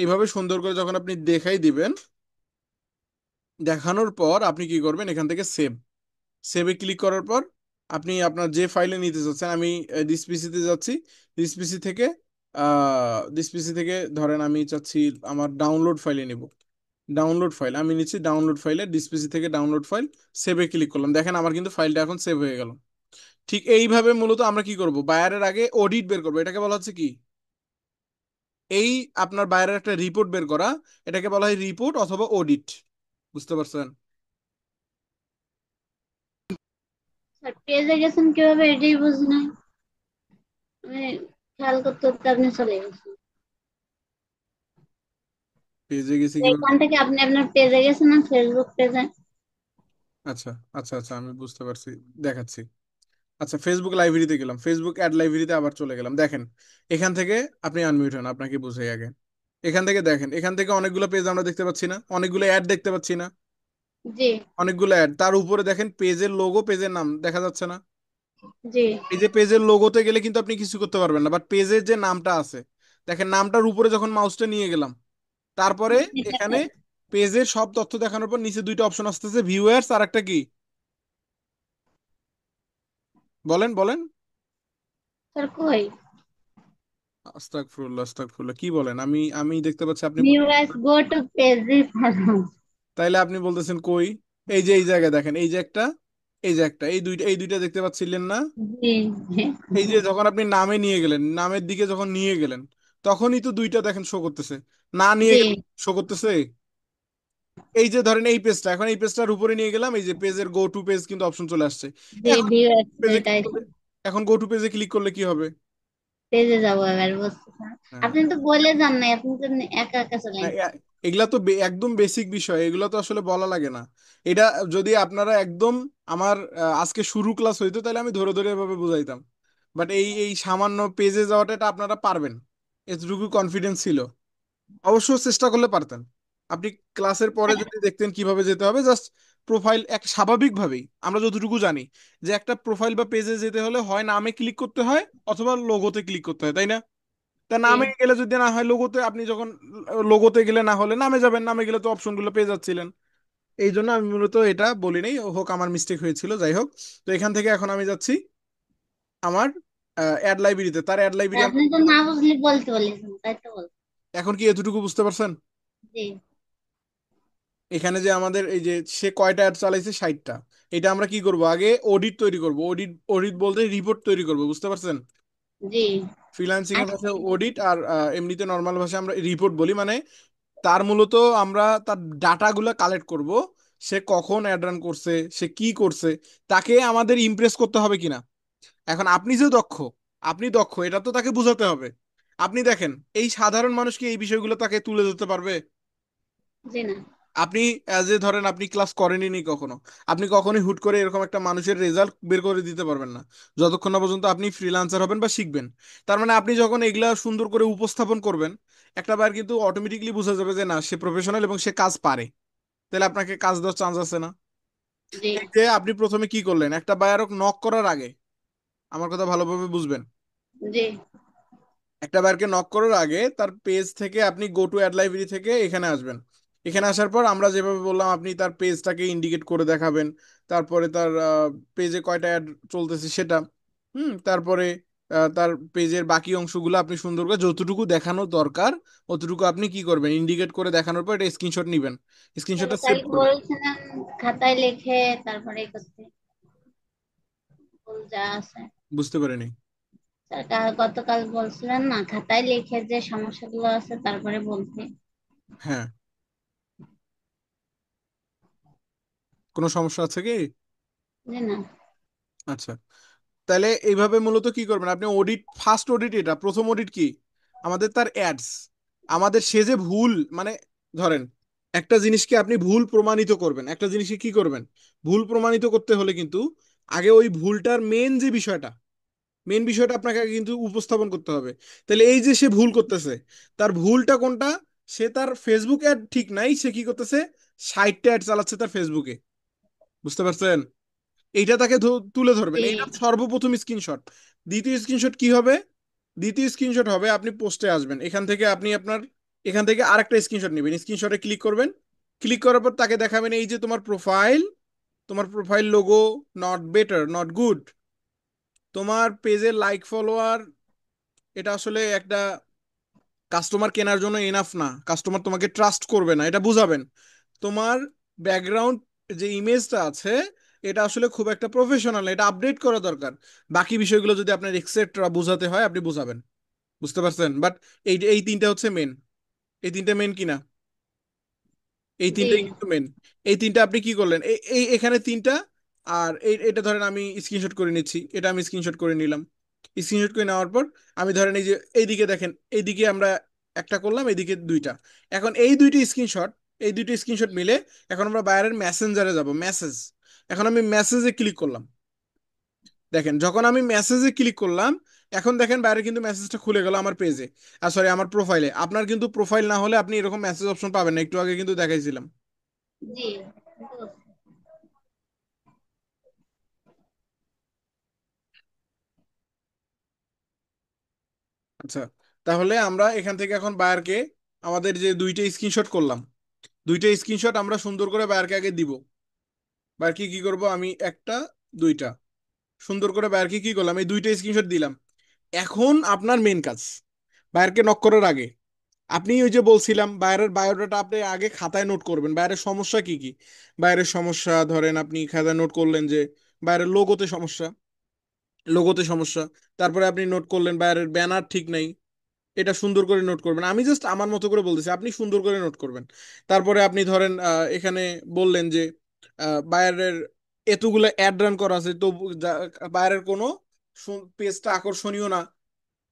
এইভাবে সুন্দর করে যখন আপনি দেখাই দিবেন, দেখানোর পর আপনি কি করবেন? এখান থেকে সেভ, সেভে ক্লিক করার পর আপনি আপনার যে ফাইলে নিতে চাচ্ছেন, আমি দিস পিসিতে যাচ্ছি। দিস পিসি থেকে ধরেন আমি চাচ্ছি আমার ডাউনলোড ফাইলে নিব। ডাউনলোড ফাইল আমি নিচ্ছি, ডাউনলোড ফাইলে দিস পিসি থেকে ডাউনলোড ফাইল, সেভে ক্লিক করলাম। দেখেন আমার কিন্তু ফাইলটা এখন সেভ হয়ে গেল। ঠিক এইভাবে মূলত আমরা কি করব, বায়ারের আগে অডিট বের করবো। এটাকে বলা হচ্ছে কি, এই আপনার বায়ারের একটা রিপোর্ট বের করা, এটাকে বলা হয় রিপোর্ট অথবা অডিট। বুঝতে পারছেন? স্যার পেজে গেছেন কিভাবে এটাই বুঝি নাই। আমি খেয়াল করতে করতে আপনি চলে গেছেন। পেজে গেছি তো কিভাবে? এখান থেকে আপনি আপনার পেজে গেছেন না ফেসবুক পেজে? আচ্ছা আচ্ছা আচ্ছা, আমি বুঝতে পারছি, দেখাচ্ছি। আচ্ছা, ফেসবুক লাইব্রেরিতে গেলাম, ফেসবুক অ্যাড লাইব্রেরিতে আবার চলে গেলাম। দেখেন এখান থেকে আপনি আনমিউট হন, আপনাকে বুঝাই আগে। এখান থেকে দেখেন, এখান থেকে অনেকগুলো পেজ আমরা দেখতে পাচ্ছি না, অনেকগুলো অ্যাড দেখতে পাচ্ছি না, জি অনেকগুলো অ্যাড। তার উপরে দেখেন পেজের লোগো, পেজের নাম দেখা যাচ্ছে না। জি। এই যে পেজের লোগোতে গেলে কিন্তু আপনি কিছু করতে পারবেন না, বাট পেজের যে নামটা আছে, দেখেন নামটার উপরে যখন মাউসটা নিয়ে গেলাম, তারপরে এখানে পেজের সব তথ্য দেখানোর পর নিচে দুইটা অপশন আসতেছে, ভিউয়ার্স আর একটা কি, বলেন বলেন। স্যার কই? আস্তাগফিরুল্লাহ আস্তাগফিরুল্লাহ, কি বলেন? আমি আমি দেখতে পাচ্ছি আপনি ভিউয়ার্স গো টু পেজ। তাইলে আপনি বলতেছেন কই? এই যে এই জায়গায় দেখেন, এই যে একটা, এই যে একটা, এই দুইটা দেখতে পাচ্ছিলেন না? জি জি এই যে যখন আপনি নামে নিয়ে গেলেন, নামের দিকে যখন নিয়ে গেলেন, তখনই তো দুইটা দেখেন শো করতেছে। না নিয়ে জি গেলে শো করতেছে। এই যে ধরেন এই পেজটা, এখন এই পেজটার উপরে নিয়ে গেলাম, এই যে পেজের গো টু পেজ কিন্তু অপশন চলে আসছে। জি। এখন ভিউয়ার্স পেজে ক্লিক এটাই করলে, এখন গো টু পেজে ক্লিক করলে কি হবে? পেজে যাবো এবার, বুঝতে স্যার। হ্যাঁ, আপনি তো বলে যান নাই, আপনি তো একা একা চলে হ্যাঁ, গেছেন। এগুলা তো একদম বেসিক বিষয়, এগুলো তো আসলে বলা লাগে না। এটা যদি আপনারা একদম আমার আজকে শুরু ক্লাস হইতো, তাহলে আমি ধরে ধরে এভাবে বুঝাইতাম। বাট এই এই সামান্য পেজে যাওয়াটা এটা আপনারা পারবেন, এতটুকু কনফিডেন্স ছিল। অবশ্য চেষ্টা করলে পারতেন। আপনি ক্লাসের পরে যদি দেখতেন কিভাবে যেতে হবে, জাস্ট প্রোফাইল এক স্বাভাবিকভাবেই আমরা যতটুকু জানি যে একটা প্রোফাইল বা পেজে যেতে হলে হয় নামে ক্লিক করতে হয় অথবা লোগোতে ক্লিক করতে হয়, তাই না? তা জি নামে গেলে যদি না হয় লোগোতে, আপনি যখন লোগোতে গেলে না হলে নামে যাবেন, নামে গেলে তো অপশনগুলো পেয়ে যাচ্ছিলেন। এই জন্য আমি মূলত এটা বলি নাই, হোক আমার মিস্টেক হয়েছিল, যাই হোক। তো এখান থেকে এখন আমি যাচ্ছি আমার অ্যাড লাইব্রেরিতে, তার অ্যাড লাইব্রেরি আপনি তো না বুঝলে বলতে বলেছেন, তাই তো বল। এখন কি এতটুকু বুঝতে পারছেন? জি। এখানে যে আমাদের এই যে সে কয়টা অ্যাড চালাইছে, 60টা। এটা আমরা কি করব, আগে অডিট তৈরি করব। অডিট অডিট বলতে রিপোর্ট তৈরি করব, বুঝতে পারছেন? জি। ফ্রিল্যান্সিং এর আচ্ছা, ভাষায় অডিট, আর এমনিতে নর্মাল ভাষায় আমরা রিপোর্ট বলি। মানে তার মূলত আমরা তার ডাটাগুলো কালেক্ট করব। সে কখন অ্যাড রান করছে, সে কি করছে, তাকে আমাদের ইমপ্রেস করতে হবে কিনা। এখন আপনি যে দক্ষ, আপনি দক্ষ এটা তো তাকে বোঝাতে হবে। আপনি দেখেন, এই সাধারণ মানুষ কি এই বিষয়গুলো তাকে তুলে ধরতে পারবে? জি না। আপনি অ্যাজ এ ধরেন আপনি ক্লাস করেনই নি কখনো, আপনি কখনোই হুট করে এরকম একটা মানুষের রেজাল্ট বের করে দিতে পারবেন না, যতক্ষণ না পর্যন্ত আপনি ফ্রিল্যান্সার হবেন বা শিখবেন। তার মানে আপনি যখন এগুলা সুন্দর করে উপস্থাপন করবেন, একটা বার কিন্তু অটোমেটিকলি বোঝা যাবে যে না, সে প্রফেশনাল এবং সে কাজ পারে। তাহলে আপনাকে কাজ দেওয়ার চান্স আছে না? জি। এই যে আপনি প্রথমে কি করলেন, একটা বায়ারক নক করার আগে, আমার কথা ভালোভাবে বুঝবেন, জি। একটা বারকে নক করার আগে তার পেজ থেকে আপনি গো টু অ্যাড লাইব্রেরি থেকে এখানে আসবেন। এখানে আসার পর আমরা যেভাবে বললাম, আপনি তার পেজটাকে ইন্ডিকেট করে দেখাবেন। তারপরে তার পেজে কয়টা অ্যাড চলতেছে সেটা, তারপরে তার পেজের বাকি অংশগুলো আপনি সুন্দর করে যতটুকু দেখানো দরকার অতটুকু আপনি কি করবেন, ইন্ডিকেট করে দেখানোর পর এটা স্ক্রিনশট নেবেন, তাহলে স্ক্রিনশটটা সেভ কালকে করবেন। বলছিলেন খাতায় লিখে তারপরে করতে, ভুল যা আছে। বুঝতে পারিনি। স্যার গতকাল বলছিলেন না খাতায় লিখে যে সমস্যাগুলো আছে তারপরে বলতে। হ্যাঁ, কোনো সমস্যা আছে কি? জি না। আচ্ছা, তাহলে এইভাবে মূলত কি করবেন আপনি, অডিট, ফার্স্ট অডিট, এটা প্রথম অডিট কি আমাদের, তার অ্যাডস। আমাদের সে যে ভুল, মানে ধরেন একটা জিনিসকে আপনি ভুল প্রমাণিত করবেন, একটা জিনিসকে কি করবেন, ভুল প্রমাণিত করতে হলে কিন্তু আগে ওই ভুলটার মেন বিষয়টা আপনাকে আগে কিন্তু উপস্থাপন করতে হবে। তাহলে এই যে সে ভুল করতেছে, তার ভুলটা কোনটা, সে তার ফেসবুক অ্যাড ঠিক নাই, সে কি করতেছে, 60টা অ্যাড চালাচ্ছে তার ফেসবুকে। বুঝতে পারছেন? এইটা তাকে তুলে ধরবেন, জি। এইটা সর্বপ্রথম স্ক্রিনশট। দ্বিতীয় স্ক্রিনশট কি হবে, দ্বিতীয় স্ক্রিনশট হবে আপনি পোস্টে আসবেন, এখান থেকে আপনি আপনার এখান থেকে আরেকটা স্ক্রিনশট নেবেন, স্ক্রিনশটে ক্লিক করবেন। ক্লিক করার পর তাকে দেখাবেন এই যে তোমার profile logo not better, not good, তোমার পেজের লাইক ফলোয়ার এটা আসলে একটা কাস্টমার কেনার জন্য এনাফ না, কাস্টমার তোমাকে ট্রাস্ট করবে না, এটা বুঝাবেন। তোমার ব্যাকগ্রাউন্ড যে ইমেজটা আছে এটা আসলে খুব একটা প্রফেশনাল, এটা আপডেট করা দরকার। বাকি বিষয়গুলো যদি আপনার এক্সেট্রা বোঝাতে হয় আপনি বোঝাবেন। বুঝতে পারছেন? বাট এই এই তিনটা হচ্ছে মেন, এই তিনটা মেন কিনা, এই জি। তিনটাই কিন্তু মেন। এই তিনটা আপনি কি করলেন, এই এই এখানে তিনটা। আর এটা ধরেন আমি স্ক্রিনশট করে নিচ্ছি, এটা আমি স্ক্রিনশট করে নিলাম। স্ক্রিনশট করে নেওয়ার পর আমি ধরেন এই যে এইদিকে দেখেন, এইদিকে আমরা একটা করলাম, এইদিকে দুইটা। এখন এই দুইটি স্ক্রিনশট মিলে এখন আমরা বাইরের মেসেঞ্জারে যাব, মেসেজ। এখন আমি মেসেজে ক্লিক করলাম, দেখেন যখন আমি মেসেজে ক্লিক করলাম, এখন দেখেন বাইরে কিন্তু মেসেজটা খুলে গেল আমার পেজে, আর সরি আমার প্রোফাইলে। আপনার কিন্তু প্রোফাইল না হলে আপনি এরকম মেসেজ অপশন পাবেন না, একটু আগে কিন্তু দেখাইছিলাম। জি। আচ্ছা, তাহলে আমরা এখান থেকে এখন বায়ারকে আমাদের যে দুইটা স্ক্রিনশট করলাম, দুইটা স্ক্রিনশট আমরা সুন্দর করে বায়ারকে আগে দিব। বায়ারকে কি করব, আমি একটা, দুইটা সুন্দর করে বায়ারকে কি করলাম, এই দুইটা স্ক্রিনশট দিলাম। এখন আপনার মেন কাজ, বায়ারকে নক করার আগে আপনি ওই যে বলছিলাম বাইরের বায়োডাটা আপনি আগে খাতায় নোট করবেন, বাইরের সমস্যা কি কি। বাইরের সমস্যা ধরেন আপনি খাতায় নোট করলেন যে বাইরের লোগোতে সমস্যা। তারপরে আপনি নোট করলেন বাইরের ব্যানার ঠিক নাই, এটা সুন্দর করে নোট করবেন। আমি জাস্ট আমার মতো করে বলতেছি, আপনি সুন্দর করে নোট করবেন। তারপরে আপনি ধরেন এখানে বললেন যে বাইরের এতগুলো অ্যাড রান করা আছে, তো বাইরের কোনো পেজটা আকর্ষণীয় না,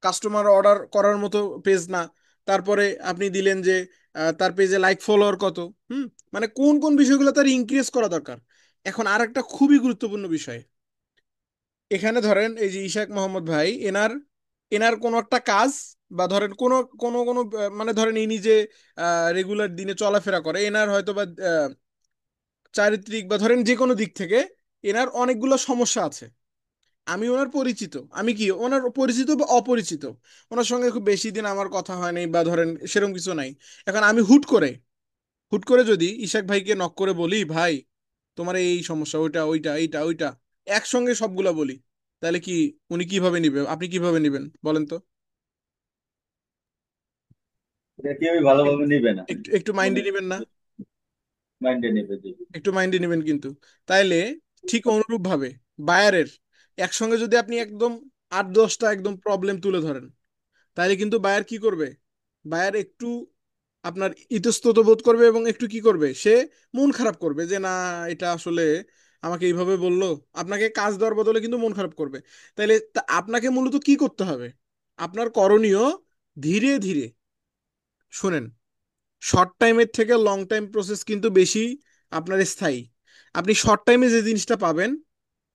কাস্টমার অর্ডার করার মতো পেজ না। তারপরে আপনি দিলেন যে তার পেজে লাইক ফলোয়ার কত, হুম, মানে কোন কোন বিষয়গুলো তার ইনক্রিজ করা দরকার। এখন আর একটা খুবই গুরুত্বপূর্ণ বিষয়, এখানে ধরেন এই যে ইশাক মোহাম্মদ ভাই, এনার এনার কোনো একটা কাজ, বা ধরেন কোনো কোনো কোনো মানে ধরেন ইনি যে রেগুলার দিনে চলাফেরা করে, এনার হয়তো বা চারিত্রিক বা ধরেন যে কোনো দিক থেকে এনার অনেকগুলো সমস্যা আছে। আমি ওনার পরিচিত, আমি কি ওনার পরিচিত বা অপরিচিত, ওনার সঙ্গে খুব বেশি দিন আমার কথা হয় নাই বা ধরেন সেরকম কিছু নাই। এখন আমি হুট করে যদি ইশাক ভাইকে নক করে বলি, ভাই তোমার এই সমস্যা, ওইটা ওইটা এইটা ওইটা, একসঙ্গে সবগুলা বলি, তাহলে কি উনি কিভাবে নিবে, আপনি কিভাবে নিবেন বলেন তো? এটা কেউই ভালোভাবে নিবে না। একটু একটু মানে মাইন্ডে নেবেন না? মাইন্ডে নেবে যে। একটু মাইন্ডে নেবেন কিন্তু। তাইলে ঠিক অনুরূপ ভাবে বায়ারের একসঙ্গে যদি আপনি একদম 8-10টা একদম প্রবলেম তুলে ধরেন, তাহলে কিন্তু বায়ার কি করবে? বায়ার একটু আপনার ইতস্তত বোধ করবে এবং একটু কি করবে, সে মন খারাপ করবে যে না, এটা আসলে আমাকে এইভাবে বললো। আপনাকে কাজ দেওয়ার বদলে কিন্তু মন খারাপ করবে। তাইলে আপনাকে মূলত কি করতে হবে? আপনার করণীয় ধীরে ধীরে, শুনেন, শর্ট টাইমের থেকে লং টাইম প্রসেস কিন্তু বেশি আপনার স্থায়ী। আপনি শর্ট টাইমে যে জিনিসটা পাবেন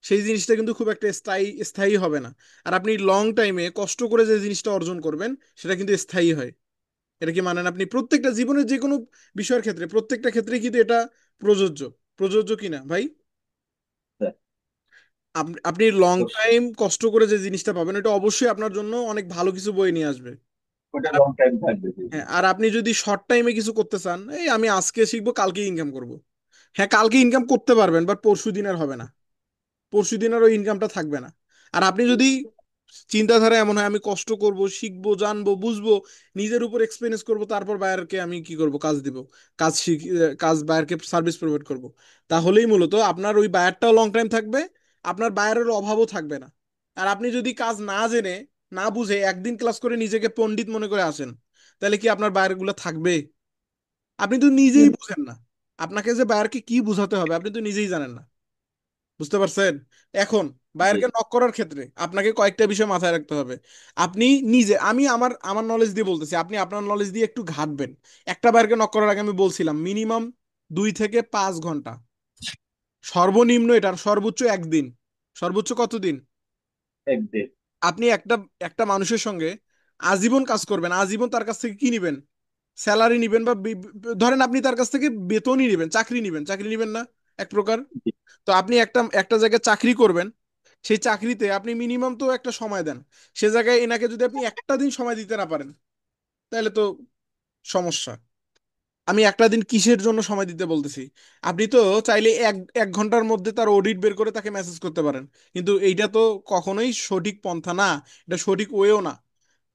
সেই জিনিসটা কিন্তু খুব একটা স্থায়ী স্থায়ী হবে না। আর আপনি লং টাইমে কষ্ট করে যে জিনিসটা অর্জন করবেন সেটা কিন্তু স্থায়ী হয়। এটা কি মানেন? আপনি প্রত্যেকটা জীবনের যে কোনো বিষয়ের ক্ষেত্রে, প্রত্যেকটা ক্ষেত্রে কিন্তু এটা প্রযোজ্য। প্রযোজ্য কিনা ভাই? আপনি লং অবশ্যই টাইম কষ্ট করে যে জিনিসটা পাবেন এটা অবশ্যই আপনার জন্য অনেক ভালো কিছু বয়ে নিয়ে আসবে। ওটা আর লং টাইম থাকবে। হ্যাঁ, আর আপনি যদি শর্ট টাইমে কিছু করতে চান, এই আমি আজকে শিখবো কালকে ইনকাম করব, হ্যাঁ কালকে ইনকাম করতে পারবেন, বাট পরশু দিন আর হবে না। পরশু দিন আর ওই ইনকামটা থাকবে না। আর আপনি যদি চিন্তাধারা এমন হয় আমি কষ্ট করব, শিখবো, জানবো, বুঝবো, নিজের উপর এক্সপিরিয়েন্স করব, তারপর বায়ারকে আমি কি করব, কাজ দিব, কাজ শিখ, কাজ বায়ারকে সার্ভিস প্রোভাইড করব, তাহলেই মূলত আপনার ওই বায়ারটাও লং টাইম থাকবে, আপনার বায়ারের অভাবও থাকবে না। আর আপনি যদি কাজ না জেনে, না বুঝে একদিন ক্লাস করে নিজেকে পণ্ডিত মনে করে আসেন, তাহলে কি আপনার বায়ারগুলো থাকবে? আপনি তো নিজেই বুঝেন না। আপনাকে যে বায়ারকে কি বুঝাতে হবে আপনি তো নিজেই জানেন না। বুঝতে পারছেন? এখন জি। বায়ারকে নক করার ক্ষেত্রে আপনাকে কয়েকটা বিষয় মাথায় রাখতে হবে। আপনি নিজে, আমি আমার আমার নলেজ দিয়ে বলতেছি, আপনি আপনার নলেজ দিয়ে একটু ঘাটবেন। একটা বায়ারকে নক করার আগে আমি বলছিলাম মিনিমাম 2 থেকে 5 ঘন্টা, সর্বনিম্ন এটার সর্বোচ্চ একদিন, সর্বোচ্চ কতদিন? একদিন। আপনি একটা একটা মানুষের সঙ্গে আজীবন কাজ করবেন, আজীবন তার কাছ থেকে কি নিবেন? স্যালারি নিবেন, বা ধরেন আপনি তার কাছ থেকে বেতনই নিবেন, চাকরি নিবেন, চাকরি নিবেন না এক প্রকার? জি। তো আপনি একটা একটা জায়গায় চাকরি করবেন, সেই চাকরিতে আপনি মিনিমাম তো একটা সময় দেন। সে জায়গায় এনাকে যদি আপনি একটা দিন সময় দিতে না পারেন, তাহলে তো সমস্যা। আমি একটা দিন কিসের জন্য সময় দিতে বলতেছি? আপনি তো চাইলে এক এক ঘন্টার মধ্যে তার অডিট বের করে তাকে মেসেজ করতে পারেন, কিন্তু এইটা তো কখনোই সঠিক পন্থা না, এটা সঠিক ওয়েও না।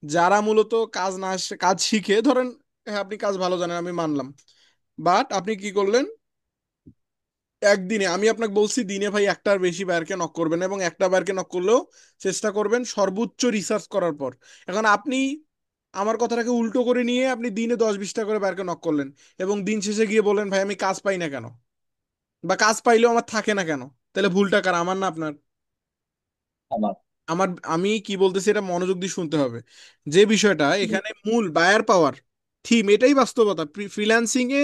যারা মূলত কাজ না কাজ শিখে, ধরেন হ্যাঁ আপনি কাজ ভালো জানেন আমি মানলাম, বাট আপনি কি করলেন, একদিনে, আমি আপনাকে বলছি দিনে ভাই একটার বেশি বায়ারকে নক করবেন না, এবং একটা বায়ারকে নক করলেও চেষ্টা করবেন সর্বোচ্চ রিসার্চ করার পর। এখন আপনি আমার কথাটাকে উল্টো করে নিয়ে আপনি দিনে 10-20টা করে বায়ারকে নক করলেন, এবং দিন শেষে গিয়ে বলেন ভাই আমি কাজ পাই না কেন, বা কাজ পাইলেও আমার থাকে না কেন, তাহলে ভুলটা কার, আমার না আপনার? আমার। আমার, আমি কি বলতেছি এটা মনোযোগ দিয়ে শুনতে হবে। যে বিষয়টা জি। এখানে মূল বায়ার পাওয়ার থিম, এটাই বাস্তবতা। ফ্রিল্যান্সিং এ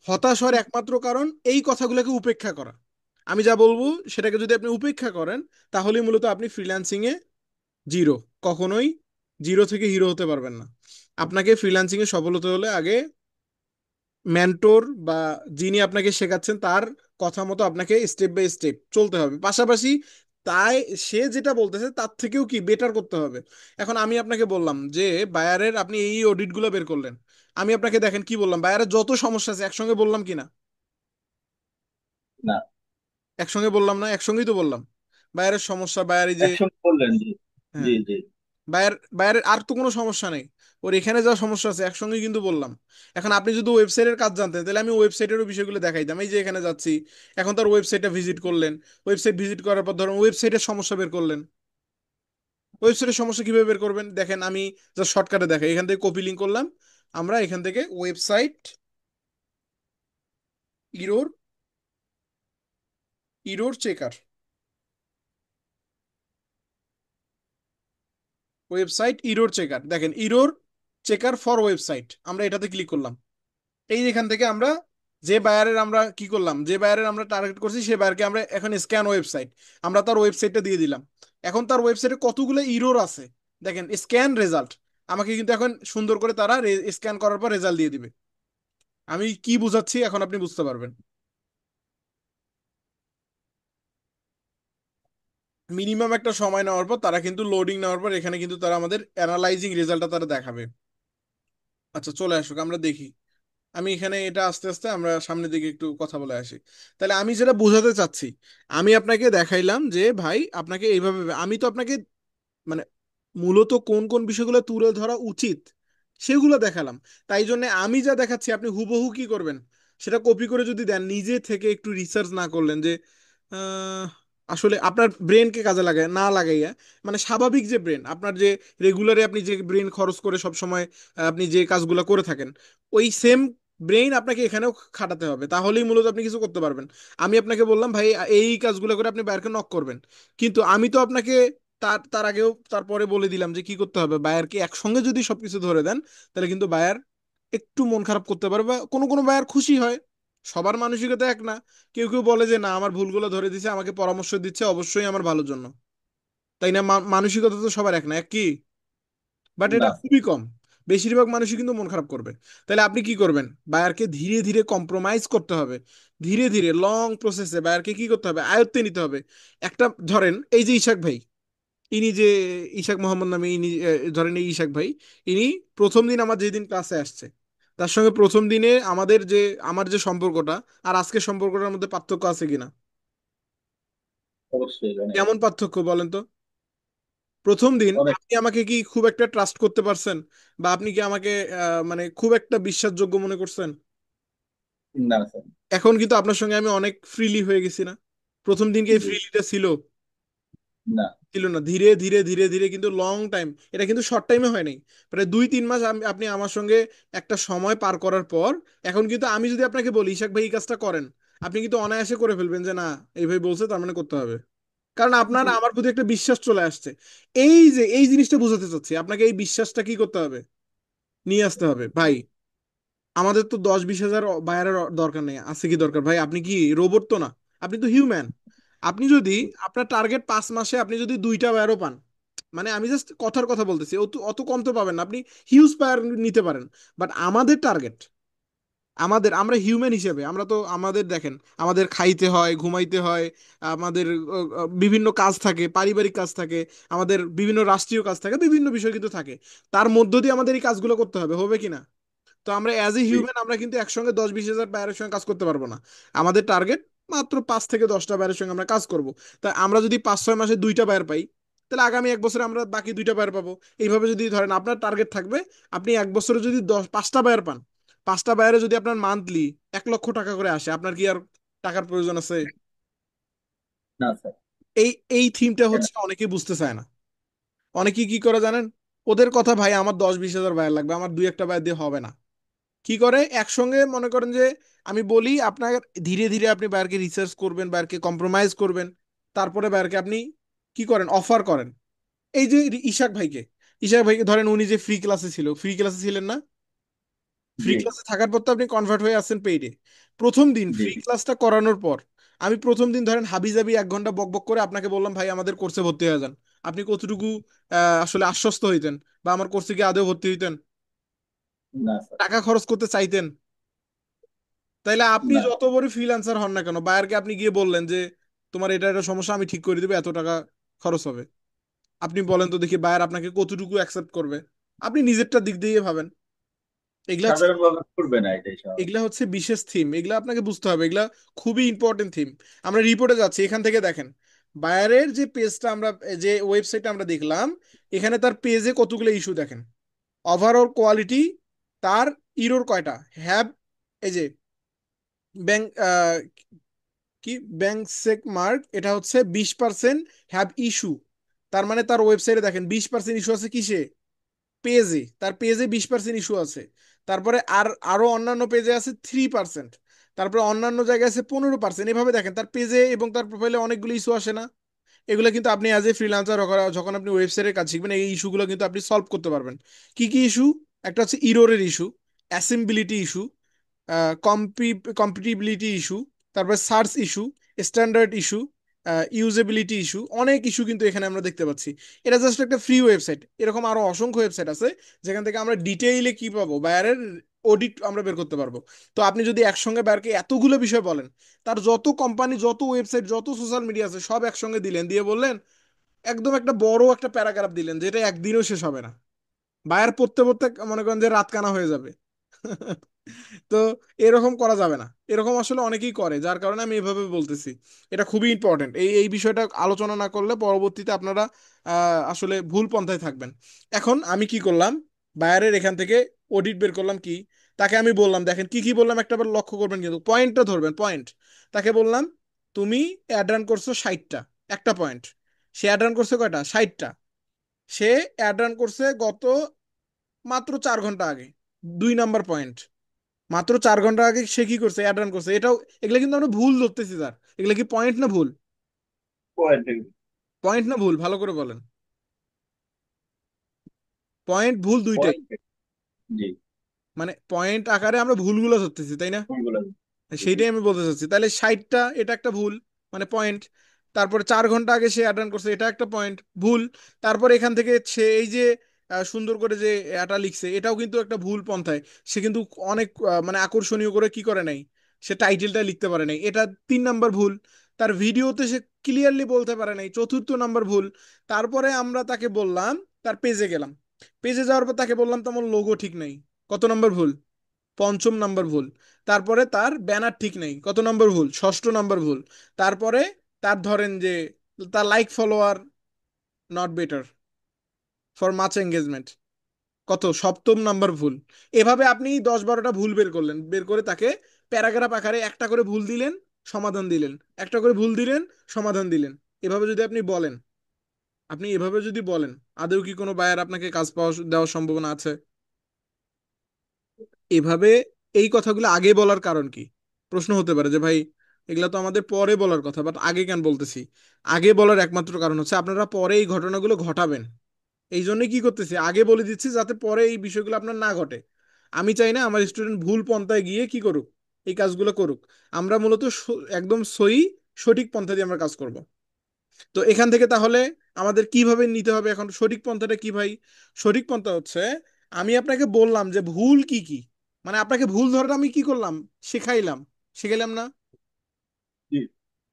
হতাশ হওয়ার একমাত্র কারণ এই কথাগুলোকে উপেক্ষা করা। আমি যা বলবো সেটাকে যদি আপনি উপেক্ষা করেন, তাহলেই মূলত আপনি ফ্রিল্যান্সিং এ জিরো, কখনোই জিরো থেকে হিরো হতে পারবেন না। আপনাকে ফ্রিল্যান্সিং এ সফল হতে হলে আগে মেন্টর বা যিনি আপনাকে শেখাচ্ছেন তার কথা মতো আপনাকে স্টেপ বাই স্টেপ চলতে হবে, পাশাপাশি তাই সে যেটা বলতেছে তার থেকেও কি বেটার করতে হবে। এখন আমি আপনাকে বললাম যে বায়ারের আপনি এই অডিট গুলো বের করলেন, আমি আপনাকে দেখেন কি বললাম, বায়ারের যত সমস্যা আছে একসঙ্গে বললাম কি না? না। একসঙ্গে বললাম না? একসঙ্গেই তো বললাম। বায়ারের সমস্যা, বায়ার এই যে, একসঙ্গে বললেন। জি। জি হ্যাঁ, জি। বাইরের আর তো কোনো সমস্যা নেই, ওর এখানে যা সমস্যা আছে একসঙ্গে কিন্তু বললাম। এখন আপনি যদি ওয়েবসাইটের কাজ জানতেন তাহলে আমি ওয়েবসাইটেরও বিষয়গুলো দেখাইতাম, এই যে এখানে যাচ্ছি, এখন তার ওয়েবসাইটটা ভিজিট করলেন, ওয়েবসাইট ভিজিট করার পর ধরুন ওয়েবসাইটের সমস্যা বের করলেন। ওয়েবসাইটের সমস্যা কিভাবে বের করবেন দেখেন, আমি জাস্ট শর্টকাটে দেখাই, এখান থেকে কপি লিঙ্ক করলাম, আমরা এখান থেকে website error error checker, website error checker, দেখেন ইরোর চেকার ফর ওয়েবসাইট, আমরা এটাতে ক্লিক করলাম। এই এখান থেকে আমরা যে বায়ারের আমরা কি করলাম, যে বায়ারের আমরা টার্গেট করছি সেই বায়ারকে আমরা এখন স্ক্যান ওয়েবসাইট, আমরা তার ওয়েবসাইটটা দিয়ে দিলাম। এখন তার ওয়েবসাইটে কতগুলো ইরোর আছে দেখেন, স্ক্যান রেজাল্ট, আমাকে কিন্তু এখন সুন্দর করে তারা স্ক্যান করার পর রেজাল্ট দিয়ে দিবে। আমি কি বুঝাচ্ছি এখন আপনি বুঝতে পারবেন। মিনিমাম একটা সময় নেওয়ার পর তারা কিন্তু লোডিং নেওয়ার পর এখানে কিন্তু তারা আমাদের অ্যানালাইজিং রেজাল্টটা তারা দেখাবে। আচ্ছা চলে আসুক আমরা দেখি। আমি এখানে এটা আস্তে আস্তে আমরা সামনের দিকে একটু কথা বলে আসি। তাহলে আমি যেটা বোঝাতে চাচ্ছি, আমি আপনাকে দেখাইলাম যে ভাই আপনাকে এইভাবে, আমি তো আপনাকে মানে মূলত কোন কোন বিষয়গুলো তুলে ধরা উচিত সেগুলো দেখালাম। তাই জন্য আমি যা দেখাচ্ছি আপনি হুবহু কি করবেন, সেটা কপি করে যদি দেন, নিজে থেকে একটু রিসার্চ না করলেন যে আহ, আসলে আপনার ব্রেনকে কাজে লাগায় না লাগাইয়া, মানে স্বাভাবিক যে ব্রেন আপনার, যে রেগুলারে আপনি যে ব্রেন খরচ করে সব সময় আপনি যে কাজগুলো করে থাকেন, ওই সেম ব্রেইন আপনাকে এখানেও খাটাতে হবে, তাহলেই মূলত আপনি কিছু করতে পারবেন। আমি আপনাকে বললাম ভাই এই কাজগুলো করে আপনি বাইরকে নক করবেন, কিন্তু আমি তো আপনাকে তার তার আগেও তারপরে বলে দিলাম যে কি করতে হবে। বায়ারকে একসঙ্গে যদি সবকিছু ধরে দেন, তাহলে কিন্তু বায়ার একটু মন খারাপ করতে পারে, বা কোনো কোনো বায়ার খুশি হয়। সবার মানসিকতা এক না। কেউ কেউ বলে যে না, আমার ভুলগুলো ধরে দিছে, আমাকে পরামর্শ দিচ্ছে, অবশ্যই আমার ভালোর জন্য। তাই না? মানসিকতা তো সবার এক না, এক কি? বাট এটা না খুবই কম। বেশিরভাগ মানুষই কিন্তু মন খারাপ করবে। তাহলে আপনি কি করবেন? বায়ারকে ধীরে ধীরে কম্প্রোমাইজ করতে হবে। ধীরে ধীরে লং প্রসেসে বায়ারকে কি করতে হবে, আয়ত্তে নিতে হবে। একটা ধরেন এই যে ইশাক ভাই, ইনি যে ইশাক মোহাম্মদ নামে ইনি, ধরেন এই ইশাক ভাই, ইনি প্রথম দিন আমার যেদিন ক্লাসে আসছে, তার সঙ্গে প্রথম দিনে আমার যে সম্পর্কটা আর আজকের সম্পর্কটার মধ্যে পার্থক্য আছে কিনা? অবশ্যই অনেক। কেমন পার্থক্য বলেন তো? প্রথম দিন অনেক। আপনি আমাকে কি খুব একটা ট্রাস্ট করতে পারছেন, বা আপনি কি আমাকে মানে খুব একটা বিশ্বাসযোগ্য মনে করছেন? না স্যার। এখন কিন্তু আপনার সঙ্গে আমি অনেক ফ্রিলি হয়ে গেছি না? প্রথম দিনকে এই জি। ফ্রিলিটা ছিল? না। ছিল না। ধীরে ধীরে ধীরে ধীরে কিন্তু লং টাইম, এটা কিন্তু শর্ট টাইমে হয় নাই। প্রায় 2-3 মাস আপনি আমার সঙ্গে একটা সময় পার করার পর, এখন কিন্তু আমি যদি আপনাকে বলি ইশাক ভাই এই কাজটা করেন, আপনি কিন্তু অনায়াসে করে ফেলবেন যে না, এই ভাই বলছে তার মানে করতে হবে। কারণ আপনার জি। আমার প্রতি একটা বিশ্বাস চলে আসছে। এই যে এই জিনিসটা বোঝাতে চাচ্ছি, আপনাকে এই বিশ্বাসটা কি করতে হবে, নিয়ে আসতে হবে ভাই। আমাদের তো 10-20 হাজার বায়ারের দরকার নেই, আছে কি দরকার ভাই? আপনি কি রোবট তো না, আপনি তো হিউম্যান। আপনি যদি আপনার টার্গেট 5 মাসে আপনি যদি 2টা বায়ারও পান, মানে আমি জাস্ট কথার কথা বলতেছি, অত অত কম তো পাবেন না, আপনি হিউজ বায়ার নিতে পারেন। বাট আমাদের টার্গেট, আমরা হিউম্যান হিসেবে, আমরা তো আমাদের দেখেন, আমাদের খাইতে হয়, ঘুমাইতে হয়, আমাদের বিভিন্ন কাজ থাকে, পারিবারিক কাজ থাকে, আমাদের বিভিন্ন রাষ্ট্রীয় কাজ থাকে, বিভিন্ন বিষয় কিন্তু থাকে। তার মধ্য দিয়ে আমাদের এই কাজগুলো করতে হবে, হবে কিনা? তো আমরা অ্যাজ এ জি। হিউম্যান আমরা কিন্তু একসঙ্গে 10-20 হাজার বাইরের সঙ্গে কাজ করতে পারবো না। আমাদের টার্গেট মাত্র 5 থেকে 10টা বাইরের সঙ্গে আমরা কাজ করব। তা আমরা যদি 5-6 মাসে 2টা বাইর পাই, তাহলে আগামী 1 বছরে আমরা বাকি 2টা বাইর পাবো। এইভাবে যদি ধরেন আপনার টার্গেট থাকবে, আপনি 1 বছরে যদি 5টা বাইর পান, 5টা বাইরে যদি আপনার মান্থলি 1 লক্ষ টাকা করে আসে, আপনার কি আর টাকার প্রয়োজন আছে? না স্যার। এই এই থিমটা কেন? হচ্ছে অনেকেই বুঝতে চায় না। অনেকেই কি করে জানেন? ওদের কথা ভাই আমার 10-20 হাজার বায়ার লাগবে, আমার 2-1টা বায়ার দিয়ে হবে না। কি করে একসঙ্গে মনে করেন যে আমি বলি আপনার, ধীরে ধীরে আপনি বায়ারকে রিসার্চ করবেন, বায়ারকে কম্প্রোমাইজ করবেন, তারপরে বায়ারকে আপনি কি করেন, অফার করেন। এই যে ইশাক ভাইকে ধরেন, উনি যে ফ্রি ক্লাসে ছিলেন না? ফ্রি জি। ক্লাসে থাকার পর তো আপনি কনভার্ট হয়ে আসছেন পেইডে। প্রথম দিন জি। ফ্রি ক্লাসটা করানোর পর আমি প্রথম দিন ধরেন হাবিজাবি 1 ঘন্টা বক বক করে আপনাকে বললাম ভাই আমাদের কোর্সে ভর্তি হয়ে যান। আপনি কতটুকু আসলে আশ্বস্ত হইতেন, বা আমার কোর্সে কি আদৌ ভর্তি হইতেন? না স্যার। টাকা খরচ করতে চাইতেন? তাইলে আপনি না। যত বড় ফ্রিল্যান্সার হন না কেন, বায়ারকে আপনি গিয়ে বললেন যে তোমার এটা একটা সমস্যা, আমি ঠিক করে দিবো, এত টাকা খরচ হবে। আপনি বলেন তো দেখি বায়ার আপনাকে কতটুকু অ্যাকসেপ্ট করবে? আপনি নিজেরটা দিক দিয়ে ভাবেন। এগুলা হচ্ছে সাধারণভাবে করবে না, এটাই স্বাভাবিক। এগুলা হচ্ছে বিশেষ থিম, এগুলা আপনাকে বুঝতে হবে, এগুলা খুবই ইম্পর্টেন্ট থিম। আমরা রিপোর্টে যাচ্ছি, এখান থেকে দেখেন বায়ারের যে পেজটা আমরা, যে ওয়েবসাইটটা আমরা দেখলাম, এখানে তার পেজে কতগুলো ইস্যু দেখেন। ওভারঅল কোয়ালিটি, তার ইরোর কয়টা, হ্যাভ, এই যে ব্যাংক কি ব্যাংক মার্ক, এটা হচ্ছে 20% হ্যাভ ইস্যু। তার মানে তার ওয়েবসাইটে দেখেন 20% ইস্যু আছে কিসে, পেজে, তার পেজে 20% ইস্যু আছে। তারপরে আরো অন্যান্য পেজে আছে 3%। তারপরে অন্যান্য জায়গায় আছে 15%। এভাবে দেখেন তার পেজে এবং তার প্রোফাইলে অনেকগুলো ইস্যু আসে না? এগুলো কিন্তু আপনি অ্যাজ এ ফ্রিল্যান্সার যখন আপনি ওয়েবসাইটের কাজ শিখবেন, এই ইস্যুগুলো কিন্তু আপনি সলভ করতে পারবেন। কি কি ইস্যু? একটা হচ্ছে ইরোরের ইস্যু, অ্যাসেম্বিলিটি ইস্যু, কম্পিটিবিলিটি ইস্যু, তারপরে search issue, standard issue, usability issue, অনেক ইস্যু কিন্তু এখানে আমরা দেখতে পাচ্ছি। এটা জাস্ট একটা ফ্রি ওয়েবসাইট, এরকম আরো অসংখ্য ওয়েবসাইট আছে যেখান থেকে আমরা ডিটেইলে কি পাবো, বায়ারের অডিট আমরা বের করতে পারবো। তো আপনি যদি একসঙ্গে বায়ারকে এতগুলো বিষয় বলেন, তার যত কোম্পানি, যত ওয়েবসাইট, যত সোশ্যাল মিডিয়া আছে সব একসঙ্গে দিলেন, দিয়ে বললেন একদম একটা বড় একটা প্যারাগ্রাফ দিলেন, যেটা একদিনও শেষ হবে না। বায়ার পড়তে পড়তে মনে করেন যে রাত কানা হয়ে যাবে। তো এরকম করা যাবে না, এরকম আসলে অনেকেই করে, যার কারণে আমি এভাবে বলতেছি। এটা খুবই ইম্পর্টেন্ট, এই এই বিষয়টা আলোচনা না করলে পরবর্তীতে আপনারা আসলে ভুল পন্থায় থাকবেন। এখন আমি কি করলাম, বায়ারের এখান থেকে অডিট বের করলাম কি, তাকে আমি বললাম, দেখেন কি কি বললাম একটা বার লক্ষ্য করবেন, কিন্তু পয়েন্টটা ধরবেন, পয়েন্ট। তাকে বললাম তুমি অ্যাড রান করছো 60টা, একটা পয়েন্ট। সে অ্যাড রান করছে কয়টা, 60টা। সে অ্যাড রান করছে গত মাত্র 4 ঘন্টা আগে, 2 নাম্বার পয়েন্ট। মাত্র 4 ঘন্টা আগে সে কি করছে, অ্যাড রান করছে। এটাও, এগুলা কিন্তু আমরা ভুল ধরতেছি স্যার। এগুলা কি পয়েন্ট না ভুল? পয়েন্ট। পয়েন্ট না ভুল, ভালো করে বলেন। পয়েন্ট ভুল দুইটাই। পয়েন্ট। জি। মানে পয়েন্ট আকারে আমরা ভুলগুলো ধরতেছি, তাই না? ভুলগুলো। জি। সেইটাই আমি বলতে চাচ্ছি। তাহলে 60টা এটা একটা ভুল, মানে পয়েন্ট। তারপরে 4 ঘন্টা আগে সে অ্যাটেন্ড করছে, এটা একটা পয়েন্ট, ভুল। তারপর এখান থেকে সে এই যে সুন্দর করে যে এটা লিখছে, এটাও কিন্তু একটা ভুল পন্থায়। সে কিন্তু অনেক মানে আকর্ষণীয় করে কি করে নাই, সে টাইটেলটা লিখতে পারে নাই, এটা 3 নাম্বার ভুল। তার ভিডিওতে সে ক্লিয়ারলি বলতে পারে নাই, 4র্থ নাম্বার ভুল। তারপরে আমরা তাকে বললাম, তার পেজে গেলাম, পেজে যাওয়ার পর তাকে বললাম তোমার লোগো ঠিক নাই, কত নম্বর ভুল, 5ম নাম্বার ভুল। তারপরে তার ব্যানার ঠিক নেই, কত নম্বর ভুল, 6ষ্ঠ নাম্বার ভুল। তারপরে তার ধরেন যে তার like follower not better for much engagement, কত, 7ম নাম্বার ভুল। এভাবে আপনি 10-12টা ভুল বের করলেন, বের করে তাকে প্যারাগ্রাফ আকারে একটা করে ভুল দিলেন, সমাধান দিলেন, একটা করে ভুল দিলেন, সমাধান দিলেন। এভাবে যদি আপনি বলেন, আপনি এভাবে যদি বলেন, আদৌ কি কোনো বায়ার আপনাকে কাজ পাওয়া দেওয়ার সম্ভাবনা আছে? এভাবে এই কথাগুলো আগে বলার কারণ কি? প্রশ্ন হতে পারে যে ভাই এগুলা তো আমাদের পরে বলার কথা, বাট আগে কেন বলতেছি? আগে বলার একমাত্র কারণ হচ্ছে আপনারা পরে এই ঘটনাগুলো ঘটাবেন, এই জন্যই কি করতেছি, আগে বলে দিচ্ছি যাতে পরে এই বিষয়গুলো আপনার না ঘটে। আমি চাই না আমার স্টুডেন্ট ভুল পন্থায় গিয়ে কি করুক, এই কাজগুলো করুক। আমরা মূলত একদম সহি, সঠিক পন্থা দিয়ে আমরা কাজ করব। তো এখান থেকে তাহলে আমাদের কিভাবে নিতে হবে এখন সঠিক পন্থাটা কি ভাই? সঠিক পন্থা হচ্ছে, আমি আপনাকে বললাম যে ভুল কি কি, মানে আপনাকে ভুল ধরাটা আমি কি করলাম, শেখাইলাম, শিখাইলাম না? জি।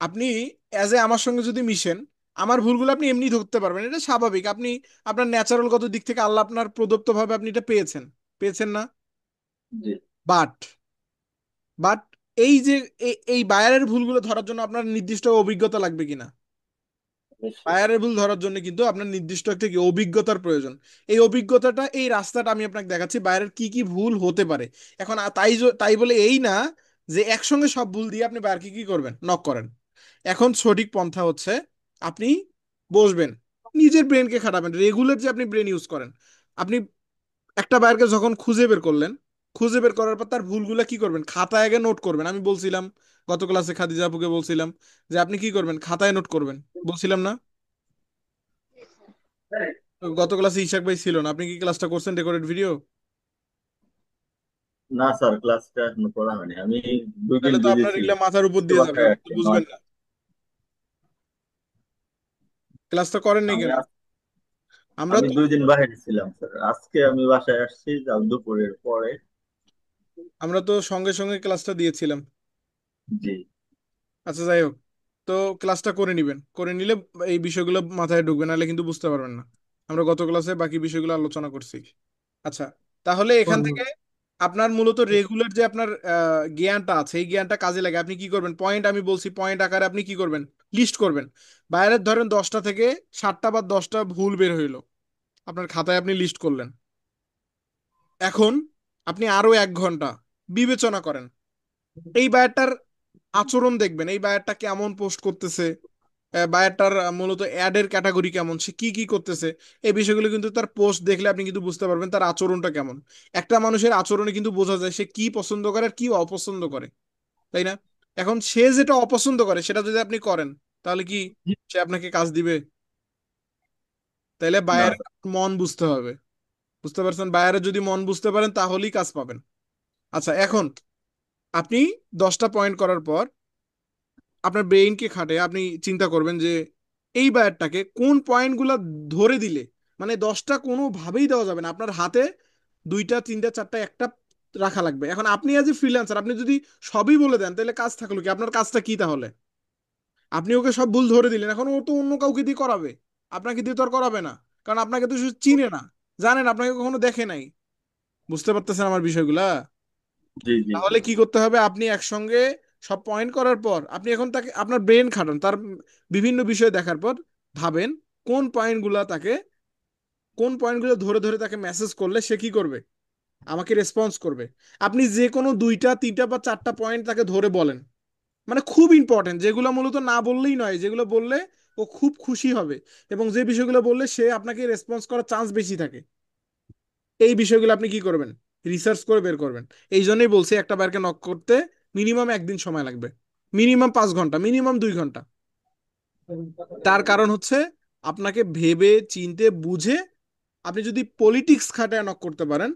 আপনি অ্যাজ এ আমার সঙ্গে যদি মিশেন, আমার ভুলগুলো আপনি এমনি ধরতে পারবেন, এটা স্বাভাবিক। আপনি আপনার ন্যাচারাল গত দিক থেকে আল্লাহ আপনার প্রদত্ত ভাবে আপনি এটা পেয়েছেন, পেয়েছেন না? জি। বাট বাট এই যে এই বায়ারের ভুলগুলো ধরার জন্য আপনার নির্দিষ্ট অভিজ্ঞতা লাগবে কিনা? অবশ্যই। বায়ারের ভুল ধরার জন্য কিন্তু আপনার নির্দিষ্ট একটা কি অভিজ্ঞতার প্রয়োজন। এই অভিজ্ঞতাটা, এই রাস্তাটা আমি আপনাকে দেখাচ্ছি বায়ারের কি কি ভুল হতে পারে। এখন তাই বলে এই না যে একসঙ্গে সব ভুল দিয়ে আপনি বায়ারকে কি করবেন, নক করেন। এখন সঠিক পন্থা হচ্ছে আপনি বসবেন, নিজের ব্রেনকে খাটাবেন, রেগুলার যে আপনি ব্রেন ইউজ করেন। আপনি একটা বায়ারকে যখন খুঁজে বের করলেন, খুঁজে বের করার পর তার ভুলগুলা কি করবেন, খাতায় আগে নোট করবেন। আমি বলছিলাম গত ক্লাসে খাদিজা আপুকে বলছিলাম যে আপনি কি করবেন, খাতায় নোট করবেন, বলছিলাম না? তো গত ক্লাসে ইশাক ভাই ছিল না, আপনি কি ক্লাসটা করছেন রেকর্ডেড ভিডিও? না স্যার, ক্লাসটা এখনো করা হয়নি। আমি 2 দিন তাহলে তো বিজি আপনার এগুলা ছিলাম। মাথার উপর আজকে দিয়ে যাবে, বাসায় আপনি তো আসছি বুঝবেন 9টা। না। ক্লাসটা করেন নাই আমি কেন? আমরা আমি তো 2 দিন বাইরে ছিলাম স্যার। আজকে আমি বাসায় আসছি যাও দুপুরের পরে। আমরা তো সঙ্গে সঙ্গে ক্লাসটা দিয়েছিলাম। জি। আচ্ছা যাই হোক, তো ক্লাসটা করে নিবেন, করে নিলে এই বিষয়গুলো মাথায় ঢুকবে, নাহলে কিন্তু বুঝতে পারবেন না। আমরা গত ক্লাসে বাকি বিষয়গুলো আলোচনা করছি। আচ্ছা, তাহলে এখান থেকে আপনার মূলত রেগুলার যে আপনার জ্ঞানটা আছে, এই জ্ঞানটা কাজে লাগে। আপনি কি করবেন, পয়েন্ট আমি বলছি, পয়েন্ট আকারে আপনি কি করবেন, লিস্ট করবেন। বাইরের ধরেন 10টা থেকে 7টা বা 10টা ভুল বের হইলো, আপনার খাতায় আপনি লিস্ট করলেন। এখন আপনি আরো 1 ঘন্টা বিবেচনা করেন, এই বায়ারটার আচরণ দেখবেন, এই বায়ারটা কেমন পোস্ট করতেছে, বায়ারটার মূলত অ্যাডের ক্যাটাগরি কেমন, সে কি কি করতেছে। এই বিষয়গুলো কিন্তু তার পোস্ট দেখলে আপনি কিন্তু বুঝতে পারবেন তার আচরণটা কেমন। একটা মানুষের আচরণে কিন্তু বোঝা যায় সে কি পছন্দ করে আর কি অপছন্দ করে, তাই না? এখন সে যেটা অপছন্দ করে সেটা যদি আপনি করেন, তাহলে কি সে আপনাকে কাজ দিবে? তাইলে না বায়ারের স্যার। মন বুঝতে হবে, বুঝতে পারছেন? বায়ারের যদি মন বুঝতে পারেন তাহলেই কাজ পাবেন। আচ্ছা, এখন আপনি 10টা পয়েন্ট করার পর আপনার ব্রেইনকে খাটে আপনি চিন্তা করবেন যে এই বায়ারটাকে কোন পয়েন্টগুলো ধরে দিলে, মানে 10টা কোনোভাবেই দেওয়া যাবে না, আপনার হাতে 2টা 3টা 4টা একটা রাখা লাগবে। এখন আপনি অ্যাজ এ ফ্রিল্যান্সার আপনি যদি সবই বলে দেন, তাহলে কাজ থাকলো কি, আপনার কাজটা কি তাহলে? আপনি ওকে সব ভুল ধরে দিলেন, এখন ও তো অন্য কাউকে দিয়ে করাবে, আপনাকে দিয়ে তো আর করাবে না। কারণ আপনাকে তো সে চিনে না, জানেন, আপনাকে কখনো দেখে নাই। বুঝতে পারতেছেন আমার বিষয়গুলা? জি জি। তাহলে কি করতে হবে, আপনি একসঙ্গে সব পয়েন্ট করার পর আপনি এখন তাকে আপনার ব্রেন খাটান, তার বিভিন্ন বিষয় দেখার পর ভাবেন কোন পয়েন্টগুলো তাকে, কোন পয়েন্টগুলো ধরে ধরে তাকে মেসেজ করলে সে কি করবে, আমাকে রেসপন্স করবে। আপনি যে কোনো দুইটা তিনটা বা চারটা পয়েন্ট তাকে ধরে বলেন, মানে খুব ইম্পর্টেন্ট, যেগুলো মূলত না বললেই নয়, যেগুলো বললে ও খুব খুশি হবে এবং যে বিষয়গুলো বললে সে আপনাকে রেসপন্স করার চান্স বেশি থাকে, এই বিষয়গুলো আপনি কি করবেন, রিসার্চ করে বের করবেন। এই জন্যই বলছি একটা বারকে নক করতে মিনিমাম একদিন সময় লাগবে, মিনিমাম 5 ঘন্টা, মিনিমাম 2 ঘন্টা। তার কারণ হচ্ছে আপনাকে ভেবে চিনতে বুঝে, আপনি যদি পলিটিক্স খাটায় নক করতে পারেন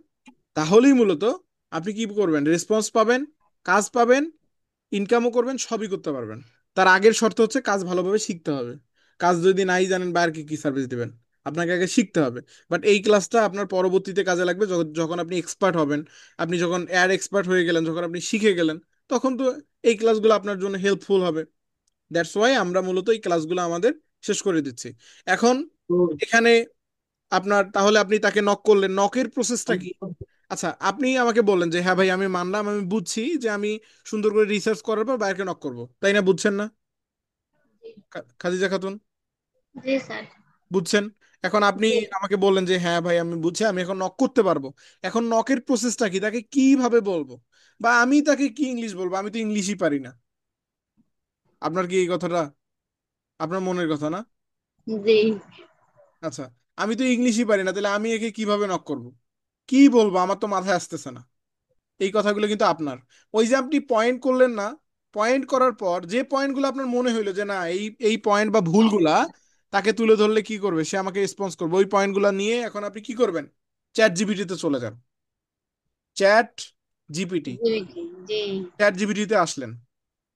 তাহলেই মূলত আপনি কি করবেন, রেসপন্স পাবেন, কাজ পাবেন, ইনকামও করবেন, সবই করতে পারবেন। তার আগের শর্ত হচ্ছে কাজ ভালোভাবে শিখতে হবে। কাজ যদি নাই জানেন বায়ারকে কি সার্ভিস দিবেন, আপনাকে আগে শিখতে হবে। বাট এই ক্লাসটা আপনার পরবর্তীতে কাজে লাগবে, যখন আপনি এক্সপার্ট হবেন, আপনি যখন এয়ার এক্সপার্ট হয়ে গেলেন, যখন আপনি শিখে গেলেন, তখন তো এই ক্লাসগুলো আপনার জন্য হেল্পফুল হবে। দ্যাটস ওয়াই আমরা মূলত এই ক্লাসগুলো আমাদের শেষ করে দিচ্ছি এখন। এখানে আপনার তাহলে আপনি তাকে নক করলেন, নকের প্রসেসটা কি? আচ্ছা, আপনি আমাকে বললেন যে হ্যাঁ ভাই আমি মানলাম, আমি বুঝছি যে আমি সুন্দর করে রিসার্চ করার পর বাইরকে নক করব, তাই না? বুঝছেন না জি। খাদিজা খাতুন? জি স্যার। বুঝছেন। এখন আপনি জি। আমাকে বললেন যে হ্যাঁ ভাই আমি বুঝছি, আমি এখন নক করতে পারবো। এখন নকের প্রসেসটা কি, তাকে কিভাবে বলবো, বা আমি তাকে কি ইংলিশ বলবো? আমি তো ইংলিশই পারি না। আপনার কি এই কথাটা আপনার মনের কথা না? জি। আচ্ছা, আমি তো ইংলিশই পারি না, তাহলে আমি একে কিভাবে নক করব, কি বলবো, আমার তো মাথায় আসতেছে না। এই কথাগুলো কিন্তু আপনার, ওই যে আপনি পয়েন্ট করলেন না, পয়েন্ট করার পর যে পয়েন্টগুলো আপনার মনে হইলো যে না এই এই পয়েন্ট বা ভুলগুলা তাকে তুলে ধরলে কি করবে, সে আমাকে রেসপন্স করবে, ওই পয়েন্টগুলো নিয়ে এখন আপনি কি করবেন, চ্যাট জিপিটিতে চলে যান। চ্যাট জিপিটি, জি। জি। চ্যাট জিপিটিতে আসলেন।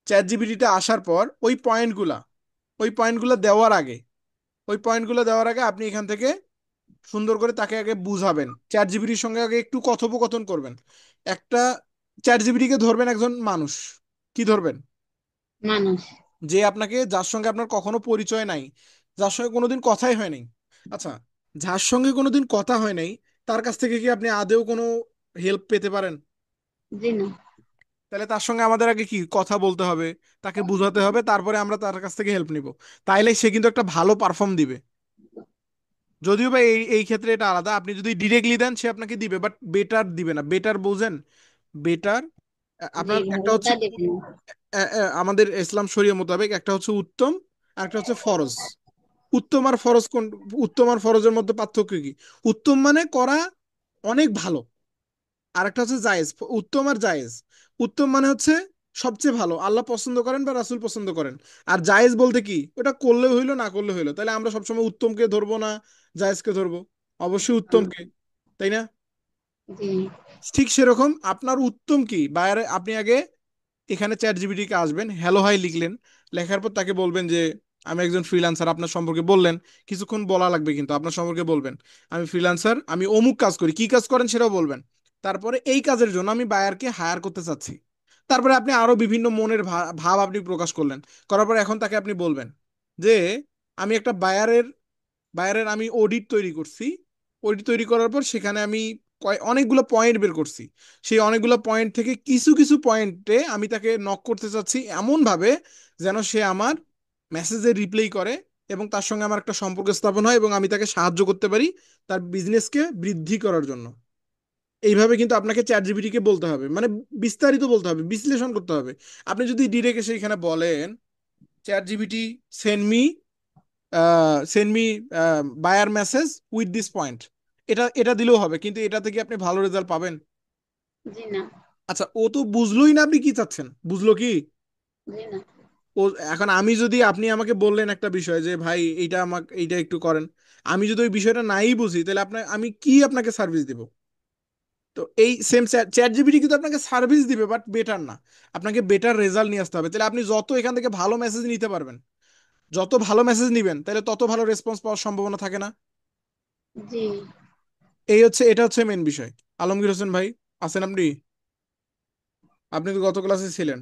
চ্যাট জিপিটিতে আসার পর ওই পয়েন্টগুলো দেওয়ার আগে, আপনি এখান থেকে সুন্দর করে তাকে আগে বুঝাবেন, চ্যাট জিপিটির সঙ্গে আগে একটু কথোপকথন করবেন। একটা চ্যাট জিপিটিকে ধরবেন একজন মানুষ, কি ধরবেন, মানুষ। যে আপনাকে, যার সঙ্গে আপনার কখনো পরিচয় নাই, যার সঙ্গে কোনোদিন কথাই হয় নাই। আচ্ছা, যার সঙ্গে কোনোদিন কথা হয় নাই, তার কাছ থেকে কি আপনি আদেও কোনো হেল্প পেতে পারেন? জি না। তাহলে তার সঙ্গে আমাদের আগে কি কথা বলতে হবে, তাকে বুঝাতে হবে, তারপরে আমরা তার কাছ থেকে হেল্প নিব। তাইলে সে কিন্তু একটা ভালো পারফর্ম দিবে। যদিও বা এই এই ক্ষেত্রে এটা আলাদা, আপনি যদি ডিরেক্টলি দেন সে আপনাকে দিবে, বাট বেটার দিবে না। বেটার বোঝেন, বেটার জি আপনার একটা হচ্ছে ভালোটা দেবেন। আমাদের ইসলাম শরীয়ত মোতাবেক একটা হচ্ছে উত্তম আর একটা হচ্ছে ফরজ। উত্তম আর ফরজ কোন, উত্তম আর ফরজের মধ্যে পার্থক্য কি? উত্তম মানে করা অনেক ভালো, আর একটা হচ্ছে জায়েজ। উত্তম আর জায়েজ, উত্তম মানে হচ্ছে সবচেয়ে ভালো, আল্লাহ পছন্দ করেন বা রাসূল পছন্দ করেন। আর জায়েজ বলতে কি, ওটা করলে হইলো না করলে হইলো। তাহলে আমরা সবসময় উত্তমকে ধরবো না জায়েজকে ধরবো? অবশ্যই উত্তমকে, তাই না? জি। ঠিক সেরকম আপনার উত্তম কি, বাইরে আপনি আগে এখানে চ্যাট জিপিটি কে আসবেন, হ্যালো হাই লিখলেন, লেখার পর তাকে বলবেন যে আমি একজন ফ্রিল্যান্সার, আপনার সম্পর্কে বললেন, কিছুক্ষণ বলা লাগবে কিন্তু আপনার সম্পর্কে বলবেন, আমি ফ্রিল্যান্সার, আমি অমুক কাজ করি, কি কাজ করেন সেটাও বলবেন। তারপরে এই কাজের জন্য আমি বায়ারকে হায়ার করতে চাচ্ছি। তারপরে আপনি আরো বিভিন্ন মনের ভাব আপনি প্রকাশ করলেন, করার পর এখন তাকে আপনি বলবেন যে আমি একটা বায়ারের আমি অডিট তৈরি করছি। অডিট তৈরি করার পর সেখানে আমি অনেকগুলো পয়েন্ট বের করছি। সেই অনেকগুলো পয়েন্ট থেকে কিছু কিছু পয়েন্টে আমি তাকে নক করতে চাচ্ছি এমন ভাবে যেন সে আমার মেসেজে রিপ্লাই করে এবং তার সঙ্গে আমার একটা সম্পর্ক স্থাপন হয় এবং আমি তাকে সাহায্য করতে পারি তার বিজনেসকে বৃদ্ধি করার জন্য। এইভাবে কিন্তু আপনাকে চ্যাট জিপিটি কে বলতে হবে, মানে বিস্তারিত বলতে হবে, বিশ্লেষণ করতে হবে। আপনি যদি ডিরেক্ট এসে এখানে বলেন chat GPT send me send me buyer message with this point, এটা এটা দিলেও হবে, কিন্তু এটা থেকে আপনি ভালো রেজাল্ট পাবেন? জি না। আচ্ছা, ও তো বুঝলোই না আপনি কি চাচ্ছেন, বুঝলো কি? জি না। ও এখন আমি যদি, আপনি আমাকে বললেন একটা বিষয় যে ভাই এইটা আমাকে এইটা একটু করেন, আমি যদি ওই বিষয়টা নাই বুঝি তাহলে আপনার আমি কি আপনাকে সার্ভিস দিব? তো এই সেম চ্যাট জিপিটি কিন্তু আপনাকে সার্ভিস দিবে বাট বেটার না। আপনাকে বেটার রেজাল্ট নিয়ে আসতে হবে। তাহলে আপনি যত এখান থেকে ভালো মেসেজ নিতে পারবেন, যত ভালো মেসেজ নিবেন তাহলে তত ভালো রেসপন্স পাওয়ার সম্ভাবনা থাকে না? জি। এটা হচ্ছে মেন বিষয়। আলমগীর হোসেন ভাই, আছেন আপনি? আপনি তো গত ক্লাসে ছিলেন।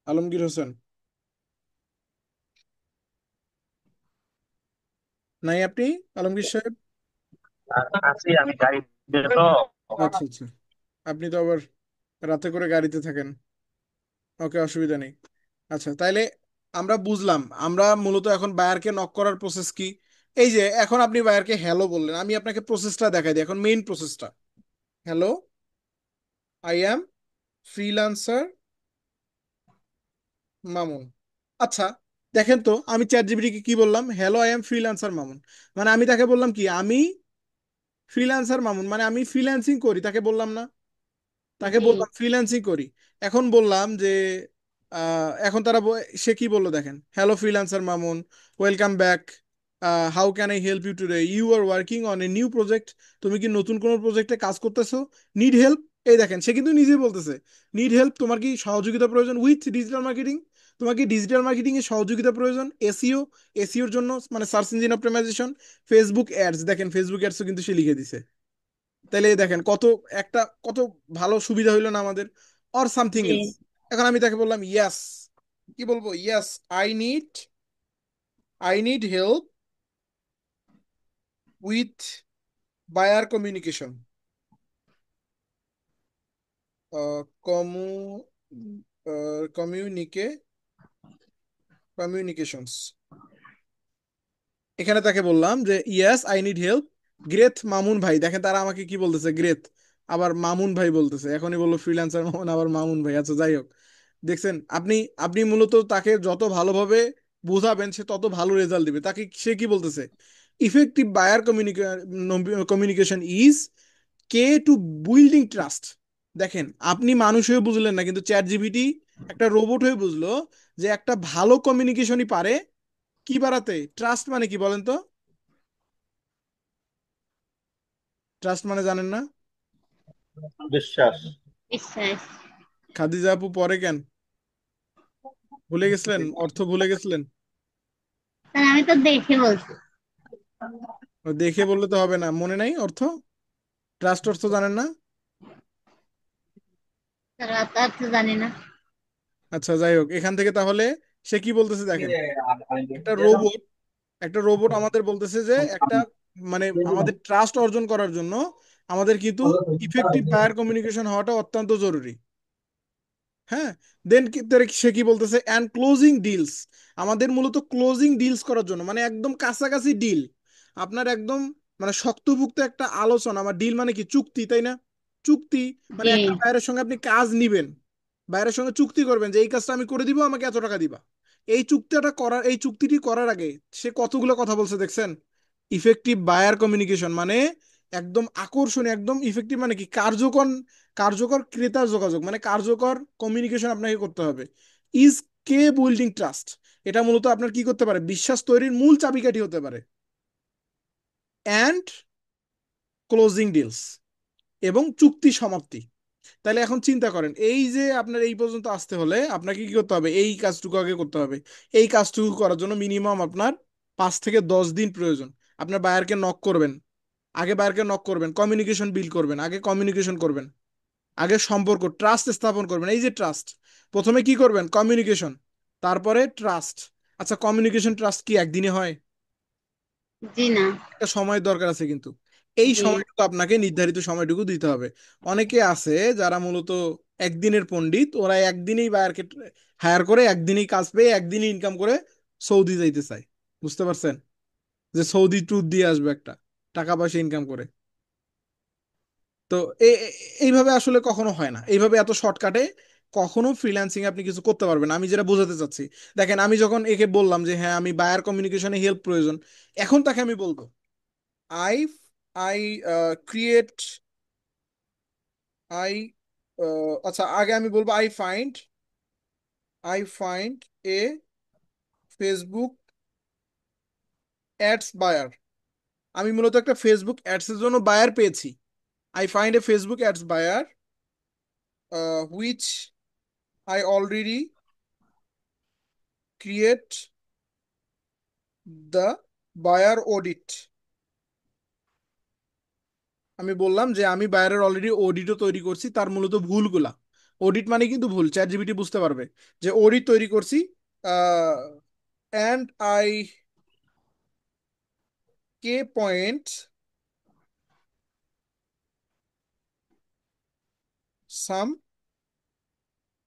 আলমগীর হোসেন, নাই আপনি? আলমগীর সাহেব? আছি, আমি গাড়িতে তো। আচ্ছা আচ্ছা, আপনি তো আবার রাতে করে গাড়িতে থাকেন। ওকে, অসুবিধা নেই। আচ্ছা তাইলে আমরা বুঝলাম, আমরা মূলত এখন বায়ারকে নক করার প্রসেস কি। এই যে এখন আপনি বায়ারকে হ্যালো বললেন, আমি আপনাকে প্রসেসটা দেখাই দিই, এখন মেইন প্রসেসটা। Hello, I am freelancer Mamun. আচ্ছা, দেখেন তো আমি চ্যাট জিপিটিকে কি বললাম, hello I am freelancer Mamun. মানে আমি তাকে বললাম কি, আমি ফ্রিল্যান্সার মামুন, মানে আমি ফ্রিল্যান্সিং করি, তাকে বললাম না? তাকে জি। বললাম ফ্রিল্যান্সিং করি। এখন বললাম যে এখন তারা সে কি বললো দেখেন, hello freelancer Mamun, welcome back, how can I help you today, you are working on a new project, তুমি কি নতুন কোনো প্রজেক্টে কাজ করতেছো, নিড হেল্প। এই দেখেন সে কিন্তু নিজেই বলতেছে নিড হেল্প, তোমার কি সহযোগিতা প্রয়োজন উইথ ডিজিটাল মার্কেটিং, তোমার কি ডিজিটাল মার্কেটিং এর সহযোগিতা প্রয়োজন, এসইও, এসইওর জন্য মানে search engine optimization, Facebook ads, দেখেন ফেসবুক অ্যাডসও কিন্তু সে লিখে দিছে। তাইলে এই দেখেন কত একটা কত ভালো সুবিধা হইলো না আমাদের, অর সামথিং জি। এলস। এখন আমি তাকে বললাম ইয়াস, কি বলবো, yes I need, I need help with buyer communication, commu communica communications. এখানে তাকে বললাম যে ইয়েস আই নিড হেল্প গ্রেথ মামুন ভাই, দেখেন তারা আমাকে কি বলতেছে, গ্রেথ আবার মামুন ভাই বলতেছে, এখনই বললো ফ্রিল্যান্সার মামুন আবার মামুন ভাই। আচ্ছা যাই হোক, দেখছেন আপনি, আপনি মূলত তাকে যত ভালোভাবে বোঝাবেন সে তত ভালো রেজাল্ট দিবে। তাকে সে কি বলতেছে, effective buyer communication is key to building trust. দেখেন আপনি মানুষ হয়ে বুঝলেন না, কিন্তু চ্যাট জিপিটি একটা রোবট হয়ে বুঝলো যে একটা ভালো কমিউনিকেশনই পারে কি বাড়াতে, ট্রাস্ট মানে কি বলেন তো, ট্রাস্ট মানে জানেন না? বিশ্বাস। বিশ্বাস। খাদিজা আপু পরে কেন ভুলে গেছিলেন, অর্থ ভুলে গেছিলেন? স্যার আমি তো দেখে বলছি। ও দেখে বললে তো হবে না, মনে নাই অর্থ, ট্রাস্ট অর্থ জানেন না? স্যার অত অর্থ জানি না। আচ্ছা যাই হোক, এখান থেকে তাহলে সে কি বলতেছে দেখেন, একটা রোবট, একটা রোবট আমাদের বলতেছে যে একটা মানে আমাদের ট্রাস্ট অর্জন করার জন্য আমাদের কিন্তু ইফেক্টিভ বায়ার কমিউনিকেশন হওয়াটা অত্যন্ত জরুরি। হ্যাঁ, দেন সে কি বলতেছে, অ্যান্ড ক্লোজিং ডিলস, আমাদের মূলত ক্লোজিং ডিলস করার জন্য, মানে একদম কাছাকাছি ডিল, আপনার একদম মানে শক্তভুক্ত একটা আলোচনা, আমার ডিল মানে কি চুক্তি, তাই না? চুক্তি মানে জি। একটা বাইরের সঙ্গে আপনি কাজ নিবেন, বাইরের সঙ্গে চুক্তি করবেন যে এই কাজটা আমি করে দিব, আমাকে এত টাকা দিবা। এই চুক্তিটি করার আগে সে কতগুলো কথা বলছে দেখছেন। ইফেক্টিভ বায়ার কমিউনিকেশন মানে একদম আকর্ষণীয়, একদম ইফেক্টিভ মানে কি কার্যকর, কার্যকর ক্রেতার যোগাযোগ, মানে কার্যকর কমিউনিকেশন আপনাকে করতে হবে। ইজ কে বিল্ডিং ট্রাস্ট, এটা মূলত আপনার কি করতে পারে, বিশ্বাস তৈরির মূল চাবিকাঠি হতে পারে। অ্যান্ড ক্লোজিং ডিলস, এবং চুক্তি সমাপ্তি। তাহলে এখন চিন্তা করেন, এই যে আপনার এই পর্যন্ত আসতে হলে আপনাকে কি করতে হবে, এই কাজটুকু আগে করতে হবে। এই কাজটুকু করার জন্য মিনিমাম আপনার 5 থেকে 10 দিন প্রয়োজন। আপনার বায়ারকে নক করবেন, আগে বায়ারকে নক করবেন, কমিউনিকেশন বিল্ড করবেন, আগে কমিউনিকেশন করবেন, আগে সম্পর্ক ট্রাস্ট স্থাপন করবেন। এই যে ট্রাস্ট, প্রথমে কি করবেন, কমিউনিকেশন, তারপরে ট্রাস্ট। আচ্ছা কমিউনিকেশন ট্রাস্ট কি একদিনে হয়? জি না। একটা সময়ের দরকার আছে কিন্তু, এই জি। সময়টুকু আপনাকে নির্ধারিত সময়টুকু দিতে হবে। অনেকে আছে যারা মূলত একদিনের পণ্ডিত, ওরা একদিনেই বায়ারকে হায়ার করে, একদিনেই কাজ পেয়ে একদিনই ইনকাম করে সৌদি যাইতে চায়। বুঝতে পারছেন, যে সৌদি ট্যুর দিয়ে আসবে একটা, টাকা পয়সা ইনকাম করে। তো এইভাবে আসলে কখনো হয় না, এইভাবে এত শর্টকাটে কখনো ফ্রিল্যান্সিং আপনি কিছু করতে পারবেন না। আমি যেটা বোঝাতে চাচ্ছি, দেখেন আমি যখন একে বললাম যে হ্যাঁ আমি বায়ার কমিউনিকেশনে হেল্প প্রয়োজন, এখন তাকে আমি বলবো আই আই ক্রিয়েট, আই আচ্ছা আগে আমি বলবো I find a Facebook ads buyer, আমি মূলত একটা ফেসবুক অ্যাডস এর জন্য বায়ার পেয়েছি। I find a Facebook ads buyer which I already create the buyer audit. আমি বললাম যে আমি বায়ারের অলরেডি অডিটও তৈরি করছি, তার মূলত ভুলগুলা, অডিট মানে কিন্তু ভুল, চ্যাট জিপিটি বুঝতে পারবে যে অডিট তৈরি করছি, and I K point some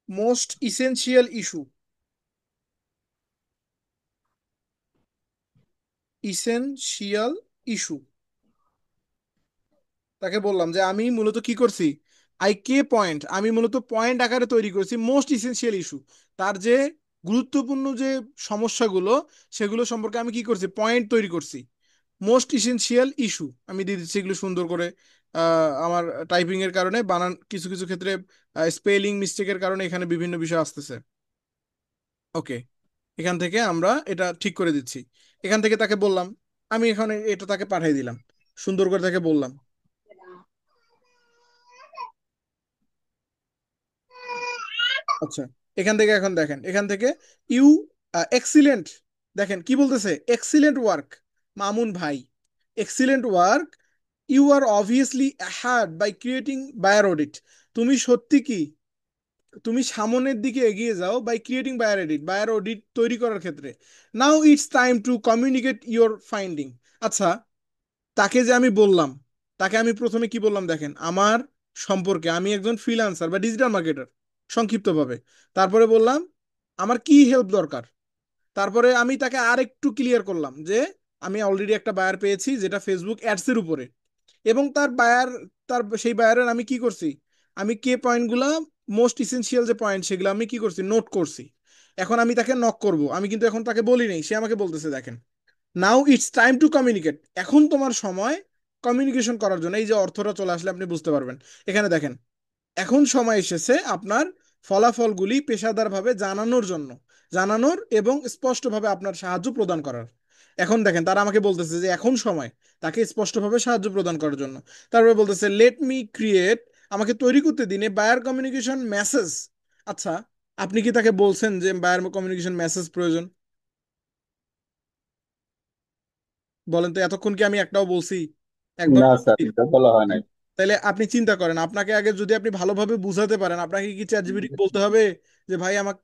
most essential issue, essential issue. তাকে বললাম যে আমি মূলত কি করছি, আমি মূলত পয়েন্ট আকারে তৈরি করছি মোস্ট ইসেনশিয়াল ইস্যু। তার যে গুরুত্বপূর্ণ যে সমস্যাগুলো, সেগুলো সম্পর্কে আমি কি করছি, পয়েন্ট তৈরি করছি। মোস্ট ইসেনশিয়াল ইস্যু আমি দিয়ে দিচ্ছি এগুলো সুন্দর করে। আমার টাইপিং এর কারণে বানান কিছু কিছু ক্ষেত্রে স্পেলিং মিস্টেকের কারণে এখানে বিভিন্ন বিষয় আসতেছে। ওকে, এখান থেকে আমরা এটা ঠিক করে দিচ্ছি। এখান থেকে তাকে বললাম, আমি এখানে এটা তাকে পাঠিয়ে দিলাম, সুন্দর করে তাকে বললাম। আচ্ছা, এখান থেকে এখন দেখেন, এখান থেকে ইউ এক্সিলেন্ট, দেখেন কি বলতেছে, এক্সিলেন্ট ওয়ার্ক মামুন ভাই, excellent work, you are obviously had by creating buyer audit. তুমি সত্যি কি, তুমি সামনের দিকে এগিয়ে যাও by creating buyer edit, buyer audit তৈরি করার ক্ষেত্রে। Now it's time to communicate your finding. আচ্ছা, তাকে যে আমি বললাম, তাকে আমি প্রথমে কি বললাম দেখেন, আমার সম্পর্কে, আমি একজন ফ্রিল্যান্সার বা ডিজিটাল মার্কেটার সংক্ষিপ্তভাবে। তারপরে বললাম আমার কি হেল্প দরকার। তারপরে আমি তাকে আর একটু ক্লিয়ার করলাম যে আমি অলরেডি একটা বায়ার পেয়েছি যেটা ফেসবুক অ্যাডসের উপরে, এবং তার বায়ার, তার সেই বায়ারের আমি কি করছি, আমি কে পয়েন্টগুলো মোস্ট ইসেনশিয়াল যে পয়েন্ট সেগুলো আমি কি করছি, নোট করছি। এখন আমি তাকে নক করব, আমি কিন্তু এখন তাকে বলি নাই, সে আমাকে বলতেছে দেখেন, নাও ইটস টাইম টু কমিউনিকেট, এখন তোমার সময় কমিউনিকেশন করার জন্য। এই যে অর্থটা চলে আসলে আপনি বুঝতে পারবেন। এখানে দেখেন, এখন সময় এসেছে আপনার ফলাফলগুলি পেশাদারভাবে জানানোর জন্য, জানানোর এবং স্পষ্টভাবে আপনার সাহায্য প্রদান করার। এখন দেখেন তারা আমাকে বলতেছে যে এখন সময় তাকে স্পষ্টভাবে সাহায্য প্রদান করার জন্য। তারপরে বলতেছে লেট মি ক্রিয়েট, আমাকে তৈরি করতে দিন এ বায়ার কমিউনিকেশন মেসেজ। আচ্ছা, আপনি কি তাকে বলছেন যে বায়ার কমিউনিকেশন মেসেজ প্রয়োজন? বলেন তো, এতক্ষণ কি আমি একটাও বলছি? একবার না স্যার, বলছি? এটা বলা হয় নাই। তাহলে আপনি চিন্তা করেন, আপনাকে আগে যদি আপনি ভালোভাবে বুঝাতে পারেন, আপনাকে কি চ্যাট জিপিটি বলতে হবে যে ভাই আমাকে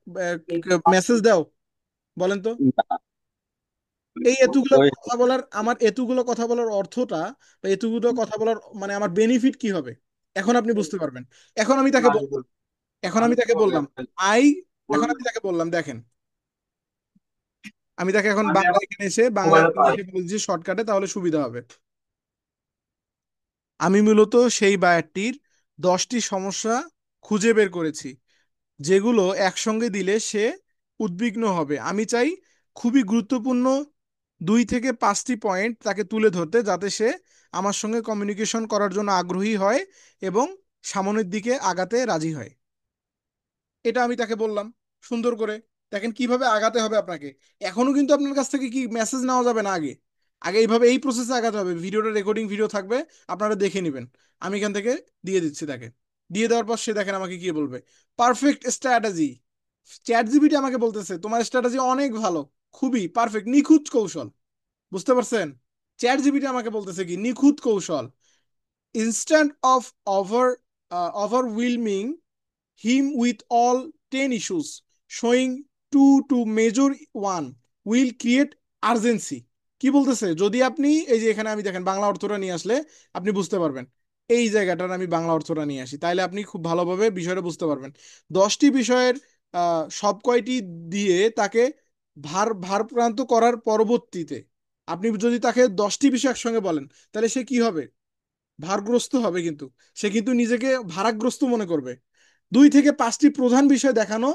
মেসেজ দাও? বলেন তো। না, এই এতগুলো ওই কথা বলার, আমার এতগুলো কথা বলার অর্থটা বা এতগুলো কথা বলার মানে আমার বেনিফিট কি হবে, এখন আপনি বুঝতে পারবেন। এখন আমি তাকে বললাম, এখন আমি তাকে বললাম আই, এখন আমি তাকে বললাম দেখেন, আমি তাকে এখন বাংলা এখানে এসে বাংলা লিখে বলছি শর্টকাটে, তাহলে সুবিধা হবে। আমি মূলত সেই বায়ারটির 10টি সমস্যা খুঁজে বের করেছি যেগুলো একসঙ্গে দিলে সে উদ্বিগ্ন হবে। আমি চাই খুবই গুরুত্বপূর্ণ 2 থেকে 5টি পয়েন্ট তাকে তুলে ধরতে, যাতে সে আমার সঙ্গে কমিউনিকেশন করার জন্য আগ্রহী হয় এবং সামনের দিকে আগাতে রাজি হয়। এটা আমি তাকে বললাম সুন্দর করে। দেখেন কিভাবে আগাতে হবে আপনাকে। এখনো কিন্তু আপনার কাছ থেকে কি মেসেজ নেওয়া যাবে না, আগে আগে এইভাবে এই প্রসেসে আগাতে হবে। ভিডিওটা রেকর্ডিং ভিডিও থাকবে, আপনারা দেখে নেবেন। আমি এখান থেকে দিয়ে দিচ্ছি তাকে, দিয়ে দেওয়ার পর সে দেখেন আমাকে কি বলবে, পারফেক্ট স্ট্র্যাটেজি। চ্যাট জিপিটি আমাকে বলতেছে তোমার স্ট্র্যাটেজি অনেক ভালো, খুবই পারফেক্ট, নিখুঁত কৌশল। বুঝতে পারছেন? চ্যাট জিপিটি আমাকে বলতেছে কি, নিখুঁত কৌশল। Instant of over overwhelming him with all 10 issues, showing to major one will create urgency। কি বলতেছে, যদি আপনি এই যে এখানে আমি দেখেন বাংলা অর্থটা নিয়ে আসলে আপনি বুঝতে পারবেন। এই জায়গাটার আমি বাংলা অর্থটা নিয়ে আসি, তাইলে আপনি খুব ভালোভাবে বিষয়টা বুঝতে পারবেন। 10টি বিষয়ের সব কয়টি দিয়ে তাকে ভারপ্রান্ত করার পরবর্তীতে আপনি যদি তাকে 10টি বিষয় একসঙ্গে বলেন, তাহলে সে কি হবে, ভারগ্রস্ত হবে, কিন্তু সে কিন্তু নিজেকে ভারাগ্রস্ত মনে করবে। 2 থেকে 5টি প্রধান বিষয় দেখানো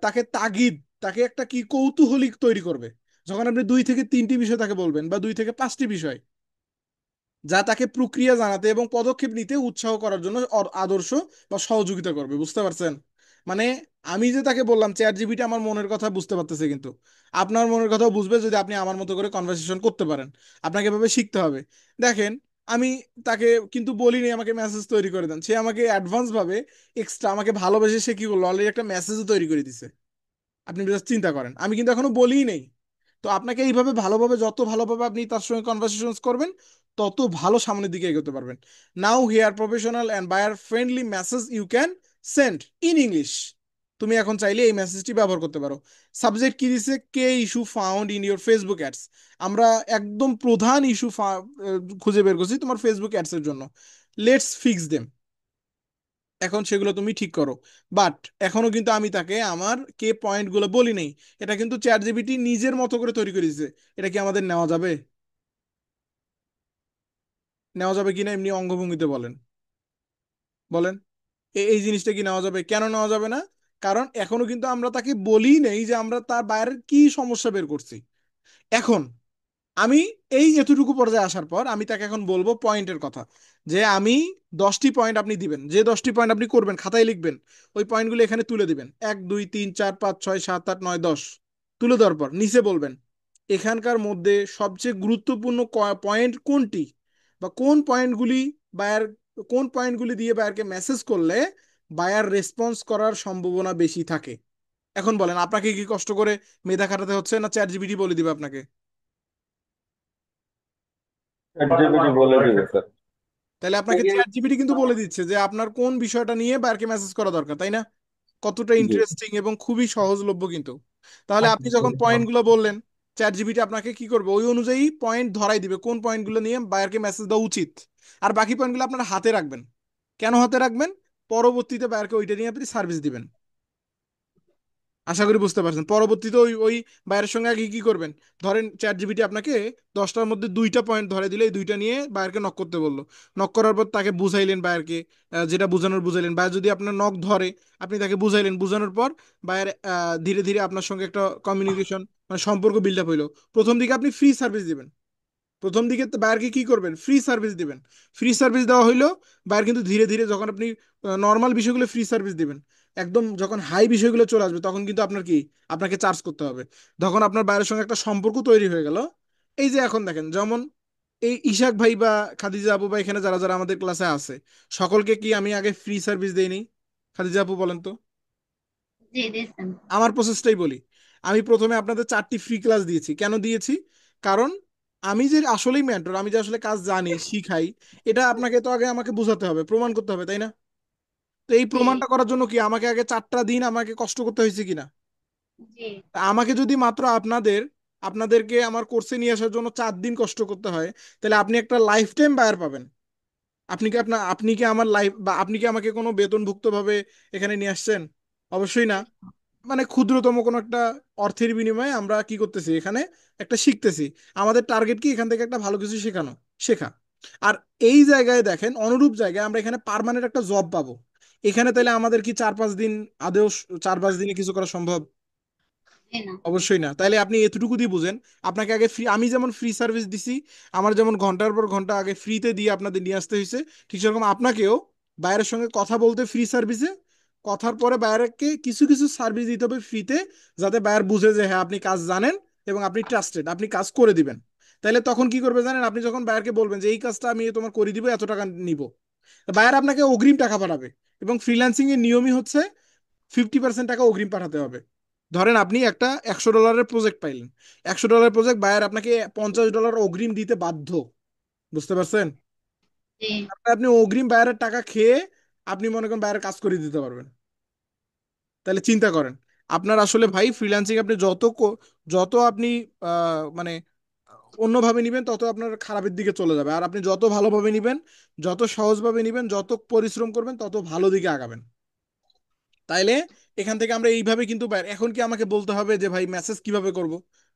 তাকে তাগিদ, তাকে একটা কি কৌতূহলিক তৈরি করবে। যখন আপনি 2 থেকে 3টি বিষয় তাকে বলবেন বা 2 থেকে 5টি বিষয়, যা তাকে প্রক্রিয়া জানাতে এবং পদক্ষেপ নিতে উৎসাহ করার জন্য আদর্শ বা সহযোগিতা করবে। বুঝতে পারছেন? মানে আমি যে তাকে বললাম চ্যাট জিপিটি আমার মনের কথা বুঝতে পারতেছে, কিন্তু আপনার মনের কথাও বুঝবে যদি আপনি আমার মতো করে কনভারসেশন করতে পারেন। আপনাকে এভাবে শিখতে হবে। দেখেন, আমি তাকে কিন্তু বলিনি আমাকে মেসেজ তৈরি করে দেন, সে আমাকে অ্যাডভান্স ভাবে এক্সট্রা আমাকে ভালোবেসে সে কি করলো, অলরেডি একটা মেসেজও তৈরি করে দিছে। আপনি জাস্ট চিন্তা করেন, আমি কিন্তু এখনো বলিই নেই। তো আপনাকে এইভাবে ভালোভাবে, যত ভালোভাবে আপনি তার সঙ্গে কনভারসেশন করবেন, তত ভালো সামনের দিকে এগোতে পারবেন। Now here professional and buyer friendly message you can send in English. তুমি এখন চাইলে এই মেসেজটি ব্যবহার করতে পারো। সাবজেক্ট কি দিছে, key issue found in your Facebook ads. আমরা একদম প্রধান ইস্যু খুঁজে বের করছি তোমার ফেসবুক অ্যাডস এর জন্য। Let's fix them. এখন সেগুলো তুমি ঠিক করো। বাট এখনো কিন্তু আমি তাকে আমার কে পয়েন্টগুলো বলি নাই। এটা কিন্তু চ্যাট জিপিটি নিজের মতো করে তৈরি করে দিয়েছে। এটা কি আমাদের নেওয়া যাবে? নেওয়া যাবে কিনা এমনি অঙ্গভঙ্গিতে বলেন, বলেন। এই জিনিসটা কি নেওয়া যাবে? কেন নেওয়া যাবে না? কারণ এখনো কিন্তু আমরা তাকে বলি নেই যে আমরা তার বাইরের কি সমস্যা বের করছি। এখন আমি এই এতটুকু পর্যায়ে আসার পর আমি তাকে এখন বলবো পয়েন্টের কথা, যে আমি 10টি পয়েন্ট আপনি দিবেন, যে 10টি পয়েন্ট আপনি করবেন খাতায় লিখবেন, ওই পয়েন্টগুলো এখানে তুলে দিবেন, 1 2 3 4 5 6 7 8 9 10। তুলে দেওয়ার পর নিচে বলবেন এখানকার মধ্যে সবচেয়ে গুরুত্বপূর্ণ পয়েন্ট কোনটি, বা কোন পয়েন্টগুলি বায়ার, কোন পয়েন্টগুলি দিয়ে বায়ারকে মেসেজ করলে বায়ার রেসপন্স করার সম্ভাবনা বেশি থাকে। এখন বলেন আপনাকে কি কষ্ট করে মেধা খাটাতে হচ্ছে, না চ্যাট জিপিটি বলে দিবে আপনাকে? চ্যাট জিপিটি বলে দিবে স্যার। তাহলে আপনাকে চ্যাট জিপিটি কিন্তু বলে দিচ্ছে যে আপনার কোন বিষয়টা নিয়ে বায়ারকে মেসেজ করা দরকার, তাই না? কতটা জি। ইন্টারেস্টিং এবং খুবই সহজলভ্য কিন্তু। তাহলে আপনি যখন পয়েন্টগুলো বললেন, চ্যাট জিপিটি আপনাকে কি করবে, ওই অনুযায়ী পয়েন্ট ধরাই দিবে কোন পয়েন্টগুলো নিয়ে বায়ারকে মেসেজ দেওয়া উচিত। আর বাকি পয়েন্টগুলো আপনার হাতে রাখবেন। কেন হাতে রাখবেন? পরবর্তীতে বায়ারকে ওইটা নিয়ে আপনি সার্ভিস দিবেন। আশা করি বুঝতে পারছেন। পরবর্তীতে ওই ওই বায়ারের সঙ্গে আগে কি করবেন, ধরেন চ্যাট জিপিটি আপনাকে 10টার মধ্যে 2টা পয়েন্ট ধরে দিলে এই 2টা নিয়ে বায়ারকে নক করতে বললো। নক করার পর তাকে বুঝাইলেন বায়ারকে, যেটা বুঝানোর বুঝাইলেন। বায়ার যদি আপনার নক ধরে, আপনি তাকে বুঝাইলেন, বুঝানোর পর বায়ার ধীরে ধীরে আপনার সঙ্গে একটা কমিউনিকেশন মানে সম্পর্ক বিল্ড আপ হইলো। প্রথম দিকে আপনি ফ্রি সার্ভিস দিবেন। প্রথম দিকে তো বায়ারকে কি করবেন, ফ্রি সার্ভিস দিবেন। ফ্রি সার্ভিস দেওয়া হইলো, বায়ার কিন্তু ধীরে ধীরে যখন আপনি নর্মাল বিষয়গুলো ফ্রি সার্ভিস দিবেন, একদম যখন হাই বিষয়গুলো চলে আসবে তখন কিন্তু আপনার কি, আপনাকে চার্জ করতে হবে। তখন আপনার বায়ারের সঙ্গে একটা সম্পর্ক তৈরি হয়ে গেল। এই যে এখন দেখেন যেমন এই ইশাক ভাই বা খাদিজা আপু বা এখানে যারা যারা আমাদের ক্লাসে আছে, সকলকে কি আমি আগে ফ্রি সার্ভিস দেইনি? খাদিজা আপু বলেন তো। জি দিয়েছেন। আমার প্রসেসটাই বলি। আমি প্রথমে আপনাদের 4টি ফ্রি ক্লাস দিয়েছি। কেন দিয়েছি? কারণ আমি যে আসলেই মেন্টর, আমি যে আসলে কাজ জানি শিখাই, এটা আপনাকে তো আগে আমাকে বোঝাতে হবে, প্রমাণ করতে হবে, তাই না? তো এই জি। প্রমাণটা করার জন্য কি আমাকে আগে 4টা দিন আমাকে কষ্ট করতে হয়েছে কিনা? জি। তা আমাকে যদি মাত্র আপনাদেরকে আমার কোর্সে নিয়ে আসার জন্য 4 দিন কষ্ট করতে হয়, তাহলে আপনি একটা লাইফ টাইম বায়ার পাবেন। আপনি কি আমার লাইফ, বা আপনি কি আমাকে কোনো বেতনভুক্ত ভাবে এখানে নিয়ে আসছেন? অবশ্যই না। মানে ক্ষুদ্রতম কোনো একটা অর্থের বিনিময়ে আমরা কি করতেছি এখানে, একটা শিখতেছি। আমাদের টার্গেট কি এখান থেকে একটা ভালো কিছু শেখানো, শেখা। আর এই জায়গায় দেখেন অনুরূপ জায়গায় আমরা এখানে পার্মানেন্ট একটা জব পাবো। এখানে তাহলে আমাদের কি 4 5 দিন আদেও 4 5 দিনে কিছু করা সম্ভব? জি না। অবশ্যই না। তাইলে আপনি এতটুকু দিয়ে বুঝেন, আপনাকে আগে ফ্রি, আমি যেমন ফ্রি সার্ভিস দিছি, আমার যেমন ঘন্টার পর ঘন্টা আগে ফ্রিতে দিয়ে আপনাদের নিয়ে আসতে হয়েছে, ঠিক সেরকম আপনাকেও বাইরের সঙ্গে কথা বলতে ফ্রি সার্ভিসে, কথার পরে বাইরেকে কিছু কিছু সার্ভিস দিতে হবে ফ্রিতে, যাতে বায়ার বুঝে যে হ্যাঁ আপনি কাজ জানেন এবং আপনি ট্রাস্টেড, আপনি কাজ করে দিবেন। তাইলে তখন কি করবে জানেন, আপনি যখন বায়ারকে বলবেন যে এই কাজটা আমি তোমার করে দিব, এত টাকা নিব, বায়ার আপনাকে অগ্রিম টাকা পাঠাবে। এবং ফ্রিল্যান্সিং এর নিয়মই হচ্ছে 50% টাকা অগ্রিম পাঠাতে হবে। ধরেন আপনি একটা $100 প্রজেক্ট পাইলেন, $100 প্রজেক্ট, বায়ার আপনাকে $50 অগ্রিম দিতে বাধ্য। বুঝতে পারছেন? জি। তারপরে আপনি অগ্রিম বায়ারের টাকা খেয়ে আপনি মনে করেন বায়ারের কাজ করে দিতে পারবেন। তাহলে চিন্তা করেন, আপনার আসলে ভাই ফ্রিল্যান্সিং আপনি যত আপনি মানে অন্যভাবে নিবেন তত আপনার খারাপের দিকে চলে যাবে। আর আপনি যত ভালোভাবে নিবেন, যত সহজভাবে নিবেন, যত পরিশ্রম করবেন, তত ভালো দিকে আগাবেন। তাইলে এখান থেকে আমরা এইভাবে কিন্তু এখন কি আমাকে বলতে হবে যে ভাই মেসেজ কিভাবে করব?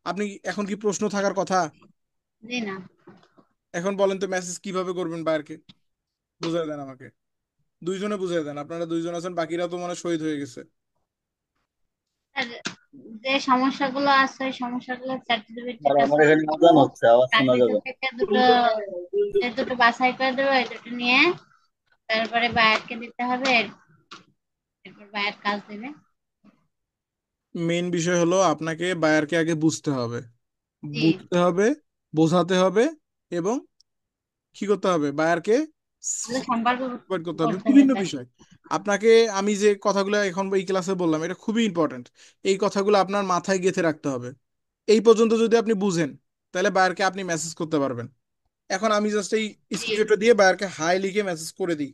আপনি এখন কি প্রশ্ন থাকার কথা? জি না। এখন বলেন তো মেসেজ কিভাবে করবেন বায়ারকে, বুঝাই দেন আমাকে। দুইজনে বুঝাই দেন, আপনারা দুইজন আছেন, বাকিরা তো মানে শহীদ হয়ে গেছে। আর যে সমস্যাগুলো আছে ওই সমস্যাগুলো চ্যাট জিপিটির আর কাছে আমার এখানে বলবো। আজান হচ্ছে, আওয়াজ তার শোনা ভিতর যাবে। থেকে দুটো বাছাই করে দেবো, ওই দুটো নিয়ে তারপরে বায়ারকে দিতে হবে, এরপর বায়ার কাজ দেবে। মেইন বিষয় হলো আপনাকে বায়ারকে আগে বুঝতে হবে, জি। বুঝতে হবে, বোঝাতে হবে, এবং কি করতে হবে, বায়ারকে তাহলে সম্পর্ক provide করতে হবে করতে বিভিন্ন হবে। বিষয়। আপনাকে আমি যে কথাগুলো এখন এই ক্লাসে বললাম এটা খুবই ইম্পর্ট্যান্ট। এই কথাগুলো আপনার মাথায় গেঁথে রাখতে হবে। এই পর্যন্ত যদি আপনি বুঝেন, তাহলে বায়ারকে আপনি মেসেজ করতে পারবেন। এখন আমি জাস্ট এই জি। স্ক্রিপ্টটা দিয়ে বায়ারকে হাই লিখে মেসেজ করে দিই,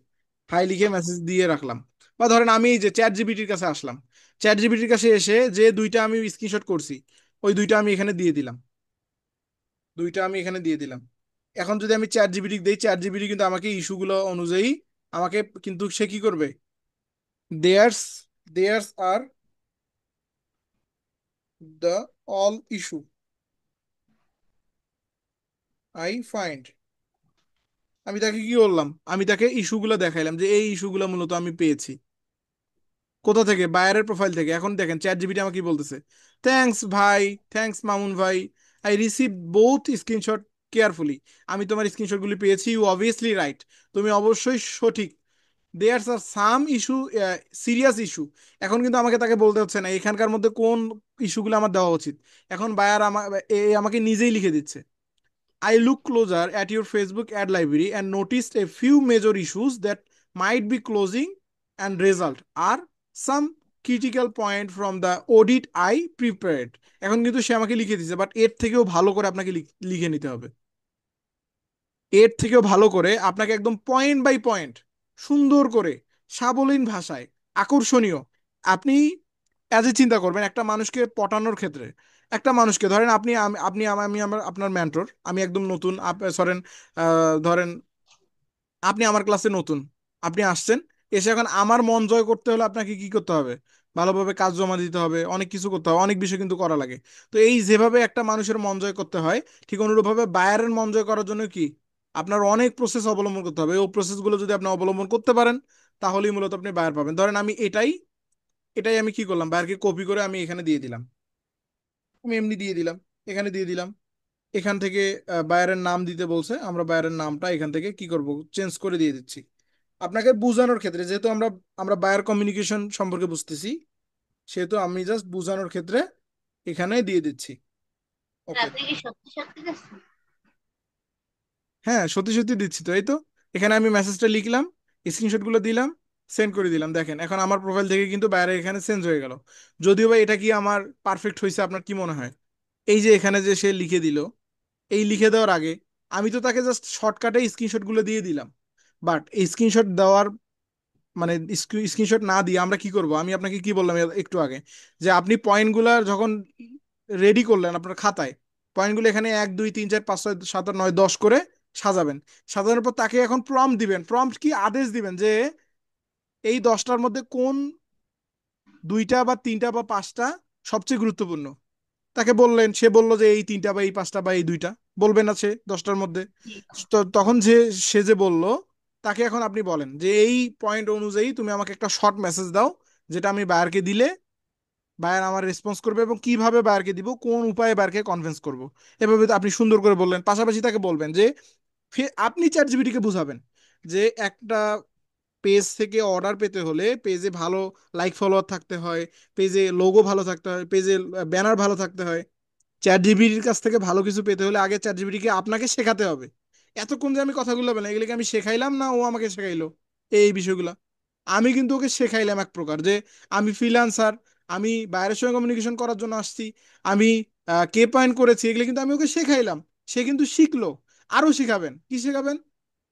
হাই লিখে মেসেজ দিয়ে রাখলাম। বা ধরেন আমি এই যে চ্যাট জিপিটির কাছে আসলাম, চ্যাট জিপিটির কাছে এসে যে 2টা আমি স্ক্রিনশট করছি, ওই 2টা আমি এখানে দিয়ে দিলাম, 2টা আমি এখানে দিয়ে দিলাম। এখন যদি আমি চ্যাট জিপিটি দেই, চ্যাট জিপিটি কিন্তু আমাকে ইস্যুগুলো অনুযায়ী আমাকে কিন্তু সে কি করবে, theirs are the all issue I find। আমি তাকে কি বললাম, আমি তাকে ইস্যুগুলো দেখাইলাম যে এই ইস্যুগুলো মূলত আমি পেয়েছি কোথা থেকে, বায়ারের প্রোফাইল থেকে। এখন দেখেন চ্যাট জিপিটি আমাকে কি বলতেছে, থ্যাঙ্কস ভাই, থ্যাঙ্কস মামুন ভাই, I receive both screenshot carefully. আমি তোমার স্ক্রিনশটগুলি পেয়েছি, ইউ অবভিয়াসলি রাইট, তুমি অবশ্যই সঠিক। দেয়ার্স আর সাম ইস্যু, সিরিয়াস ইস্যু। এখন কিন্তু আমাকে তাকে বলতে হচ্ছে না এখানকার মধ্যে কোন ইস্যুগুলো আমার দেওয়া উচিত। এখন বায়ার আমাকে নিজেই লিখে দিচ্ছে, I look closer at your Facebook ad library and noticed a few major issues that might be closing and result are some critical point from the audit I prepared। এখন কিন্তু সে আমাকে লিখে দিচ্ছে, বাট এর থেকেও ভালো করে আপনাকে লিখে নিতে হবে। এর থেকেও ভালো করে আপনাকে একদম পয়েন্ট বাই পয়েন্ট, সুন্দর করে, সাবলীল ভাষায়, আকর্ষণীয়। আপনি অ্যাজ এ চিন্তা করবেন একটা মানুষকে পটানোর ক্ষেত্রে, একটা মানুষকে ধরেন আপনি আপনি আমি আমার আপনার মেন্টর, আমি একদম নতুন, ধরেন ধরেন আপনি আমার ক্লাসে নতুন, আপনি আসছেন, এসে এখন আমার মন জয় করতে হলে আপনাকে কি করতে হবে, ভালোভাবে কাজ জমা দিতে হবে, অনেক কিছু করতে হবে, অনেক বিষয় কিন্তু করা লাগে। তো এই যেভাবে একটা মানুষের মন জয় করতে হয়, ঠিক অনুরূপভাবে বায়ারের মন জয় করার জন্য কি আপনার অনেক প্রসেস অবলম্বন করতে হবে। ওই প্রসেসগুলো যদি আপনি অবলম্বন করতে পারেন তাহলেই মূলত আপনি বায়ার পাবেন। ধরেন আমি এটাই এটাই আমি কি করলাম, বায়ারকে কপি করে আমি এখানে দিয়ে দিলাম, আমি এমনি দিয়ে দিলাম, এখানে দিয়ে দিলাম। এখান থেকে বায়ারের নাম দিতে বলছে, আমরা বায়ারের নামটা এখান থেকে কি করব, চেঞ্জ করে দিয়ে দিচ্ছি। আপনাকে বোঝানোর ক্ষেত্রে, যেহেতু আমরা আমরা বায়ার কমিউনিকেশন সম্পর্কে বুঝতেছি, সেহেতু আমি জাস্ট বোঝানোর ক্ষেত্রে এখানে দিয়ে দিচ্ছি। ওকে। আপনি কি সত্যি সত্যি দিচ্ছেন? হ্যাঁ, সত্যি সত্যি দিচ্ছি তো, এই তো এখানে আমি মেসেজটা লিখলাম, স্ক্রিনশট গুলো দিলাম, সেন্ড করে দিলাম। দেখেন এখন আমার প্রোফাইল থেকে কিন্তু বাইরে এখানে চেঞ্জ হয়ে গেল। যদিও বা এটা কি আমার পারফেক্ট হয়েছে আপনার কি মনে হয়? এই যে এখানে যে সে লিখে দিল, এই লিখে দেওয়ার আগে আমি তো তাকে জাস্ট শর্টকাটে স্ক্রিনশট গুলো দিয়ে দিলাম। বাট এই স্ক্রিনশট দেওয়ার মানে স্ক্রিনশট না দিয়ে আমরা কি করব, আমি আপনাকে কি বললাম একটু আগে, যে আপনি পয়েন্টগুলো যখন রেডি করলেন আপনার খাতায়, পয়েন্টগুলো এখানে 1 2 3 4 5 6 7 8 9 10 করে সাজাবেন। সাজানোর পর তাকে এখন প্রম্পট দিবেন। প্রম্পট কি, আদেশ দিবেন যে এই 10টার মধ্যে কোন 2টা বা 3টা বা 5টা সবচেয়ে গুরুত্বপূর্ণ। তাকে বললেন, সে বলল যে এই 3টা বা এই 5টা বা এই 2টা, বলবেন না সে 10টার মধ্যে। জি। তো তখন সে যে বলল, তাকে এখন আপনি বলেন যে এই পয়েন্ট অনুযায়ী তুমি আমাকে একটা শর্ট মেসেজ দাও, যেটা আমি বায়ারকে দিলে বায়ার আমার রেসপন্স করবে, এবং কিভাবে বায়ারকে দিব, কোন উপায়ে বায়ারকে কনভিন্স করব। এভাবে তো আপনি সুন্দর করে বললেন। পাশাপাশি তাকে বলবেন যে আপনি চ্যাট জিপিটিকে বুঝাবেন যে একটা পেজ থেকে অর্ডার পেতে হলে পেজে ভালো লাইক ফলোয়ার থাকতে হয়, পেজে লোগো ভালো থাকতে হয়, পেজে ব্যানার ভালো থাকতে হয়। চ্যাট জিপিটির কাছ থেকে ভালো কিছু পেতে হলে আগে চ্যাট জিপিটিকে আপনাকে শেখাতে হবে। এতক্ষণ যে আমি কথাগুলো বললাম এগুলোকে আমি শেখাইলাম না, ও আমাকে শেখাইলো এই বিষয়গুলো। আমি কিন্তু ওকে শেখাইলাম এক প্রকার যে আমি ফ্রিল্যান্সার, আমি বাইরের সঙ্গে কমিউনিকেশন করার জন্য আসছি, আমি কে পয়েন্ট করেছি, এগুলো কিন্তু আমি ওকে শেখাইলাম। সে কিন্তু শিখলো। আরো শিখাবেন, কি শেখাবেন?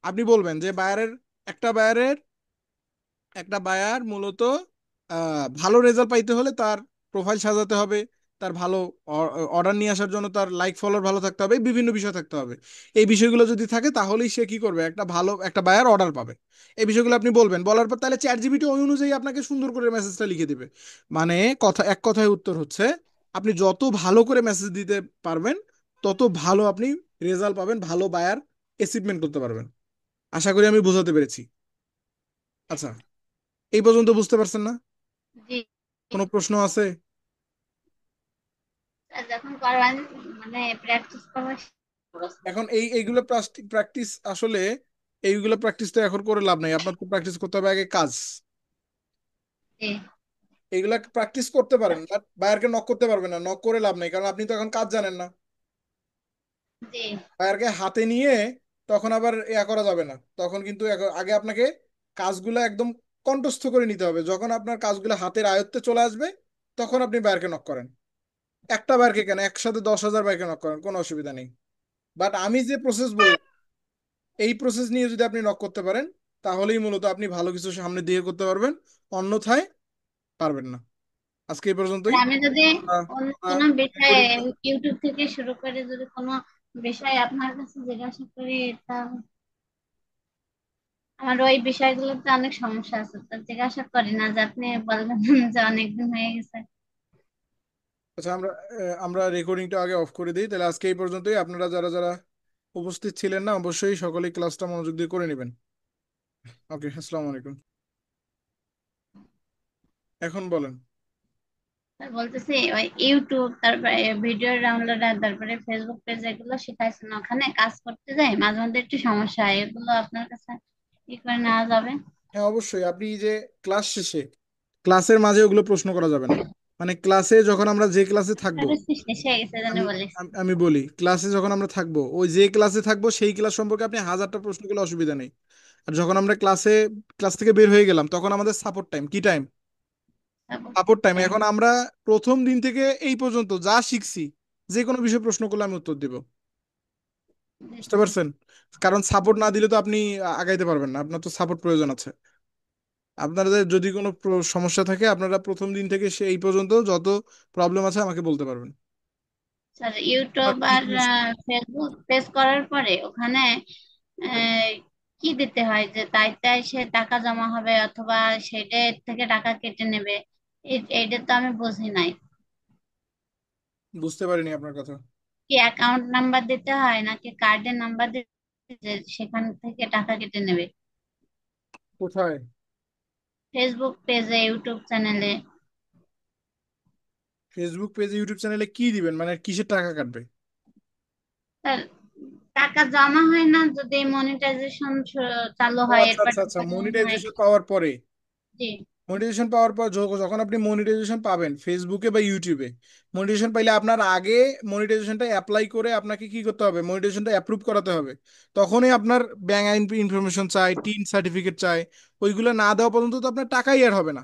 আপনি বলবেন যে একটা বায়ারের একটা বায়ার মূলত ভালো রেজাল্ট পাইতে হলে তার প্রোফাইল সাজাতে হবে, তার ভালো অর্ডার নিয়ে আসার জন্য তার লাইক ফলোয়ার ভালো থাকতে হবে, বিভিন্ন বিষয় থাকতে হবে। এই বিষয়গুলো যদি থাকে তাহলেই সে কি করবে, একটা ভালো একটা বায়ার অর্ডার পাবে। এই বিষয়গুলো আপনি বলবেন, বলার পর তাহলে চ্যাট জিপিটি ওই অনুযায়ী আপনাকে সুন্দর করে মেসেজটা লিখে দিবে। মানে এক কথায় উত্তর হচ্ছে, আপনি যত ভালো করে মেসেজ দিতে পারবেন তত ভালো আপনি রেজাল্ট পাবেন, ভালো বায়ার অ্যাচিভমেন্ট করতে পারবেন। আশা করি আমি বোঝাতে পেরেছি। আচ্ছা, এই পর্যন্ত বুঝতে পারছেন না? জি। কোনো প্রশ্ন আছে? আর যখন করবেন মানে প্র্যাকটিস করবেন। এখন এইগুলো প্র্যাকটিস আসলে, এইগুলো প্র্যাকটিস তো এখন করে লাভ নাই, আপনার তো প্র্যাকটিস করতে হবে আগে কাজ। জি। এইগুলা প্র্যাকটিস করতে পারেন, বাট বায়ারকে নক করতে পারবেন না, নক করে লাভ নাই, কারণ আপনি তো এখন কাজ জানেন না। জি। বায়ারকে হাতে নিয়ে তখন আবার করা যাবে না। তখন কিন্তু আগে আপনাকে কাজগুলো একদম কণ্ঠস্থ করে নিতে হবে। যখন আপনার কাজগুলো হাতের আয়ত্তে চলে আসবে তখন আপনি বায়ারকে নক করেন। একটা বায়ারকে কেন, একসাথে 10,000 বায়ারকে নক করেন, কোনো অসুবিধা নেই। বাট আমি যে প্রসেস বললাম, এই প্রসেস নিয়ে যদি আপনি নক করতে পারেন তাহলেই মূলত আপনি ভালো কিছু সামনে দিয়ে করতে পারবেন, অন্যথায় পারবেন না। আজকে এই আর পর্যন্তই। আমি যদি আহ, অন্য আহ, কোনো বিষয়ে recording ইউটিউব থেকে শুরু করে যদি কোনো বিষয় আপনার কাছে জিজ্ঞাসা করি তা আমি আমার ওই বিষয়গুলোতে অনেক সমস্যা আছে, তো জিজ্ঞাসা করি না যে আপনি বলবেন যে অনেকদিন হয়ে গেছে। আচ্ছা, আমরা রেকর্ডিংটা আগে অফ করে দিই, তাহলে আজকে এই পর্যন্তই। আপনারা যারা যারা উপস্থিত ছিলেন না, অবশ্যই সকলেই ক্লাসটা মনোযোগ দিয়ে করে নেবেন। ওকে, আসসালামু আলাইকুম। এখন বলেন। আর বলতেছি ওই ইউটিউব, তারপরে ভিডিও ডাউনলোড, আর তারপরে ফেসবুক পেজ, এগুলো শিখাইছেন, ওখানে কাজ করতে যাই মাঝে মধ্যে একটু সমস্যা হয়, এগুলো আপনার কাছে কি করে নেওয়া যাবে? হ্যাঁ, অবশ্যই। আপনি যে ক্লাস শেষে, ক্লাসের মাঝে ওগুলো প্রশ্ন করা যাবে না। মানে ক্লাসে যখন আমরা যে ক্লাসে থাকবো, শেষ হয়ে গেছে জানি আমি বলিস। আমি বলি, ক্লাসে যখন আমরা থাকবো, ওই যে ক্লাসে থাকবো সেই ক্লাস সম্পর্কে আপনি হাজারটা প্রশ্ন করলে অসুবিধা নেই। আর যখন আমরা ক্লাস থেকে বের হয়ে গেলাম, তখন আমাদের সাপোর্ট টাইম। কি টাইম? Support time. এখন আমরা প্রথম দিন থেকে এই পর্যন্ত যা শিখছি, যে কোনো বিষয়ে প্রশ্ন করলে আমি উত্তর দিব। বুঝতে পারছেন? কারণ সাপোর্ট না দিলে তো আপনি আগাইতে পারবেন না, আপনার তো সাপোর্ট প্রয়োজন আছে। আপনাদের যদি কোনো সমস্যা থাকে, আপনারা প্রথম দিন থেকে এই পর্যন্ত যত প্রবলেম আছে আমাকে বলতে পারবেন। স্যার, আপনার ইউটিউব কি আর সমস্যা? ফেসবুক পেজ করার পরে ওখানে আহ, কি দিতে হয়, যে তাই তাই সে টাকা জমা হবে অথবা সেটা থেকে টাকা কেটে নেবে? এইটা তো আমি বুঝি নাই। বুঝতে পারিনি আপনার কথা। কি অ্যাকাউন্ট নাম্বার দিতে হয় নাকি কার্ডের নাম্বার দিতে যে সেখান থেকে টাকা কেটে নেবে? কোথায়? ফেসবুক পেজে, ইউটিউব চ্যানেলে। ফেসবুক পেজে, ইউটিউব চ্যানেলে কি দিবেন? মানে কিসের টাকা কাটবে? স্যার, টাকা জমা হয় না যদি মনিটাইজেশন চালু ও হয়, আচ্ছা এরপর আচ্ছা আচ্ছা, টাকা জমা হয়। মনিটাইজেশন পাওয়ার পরে। জি মনিটাইজেশন পাওয়ার পর যখন আপনি মনিটাইজেশন পাবেন ফেসবুকে বা ইউটিউবে, মনিটাইজেশন পাইলে আপনার আগে মনিটাইজেশনটা অ্যাপ্লাই করে আপনাকে কি করতে হবে? মনিটাইজেশনটা অ্যাপ্রুভ করাতে হবে। তখনই আপনার ব্যাংক ইনফরমেশন চাই, টিন সার্টিফিকেট চাই। ওইগুলো না দেওয়া পর্যন্ত তো আপনার টাকাই আর হবে না।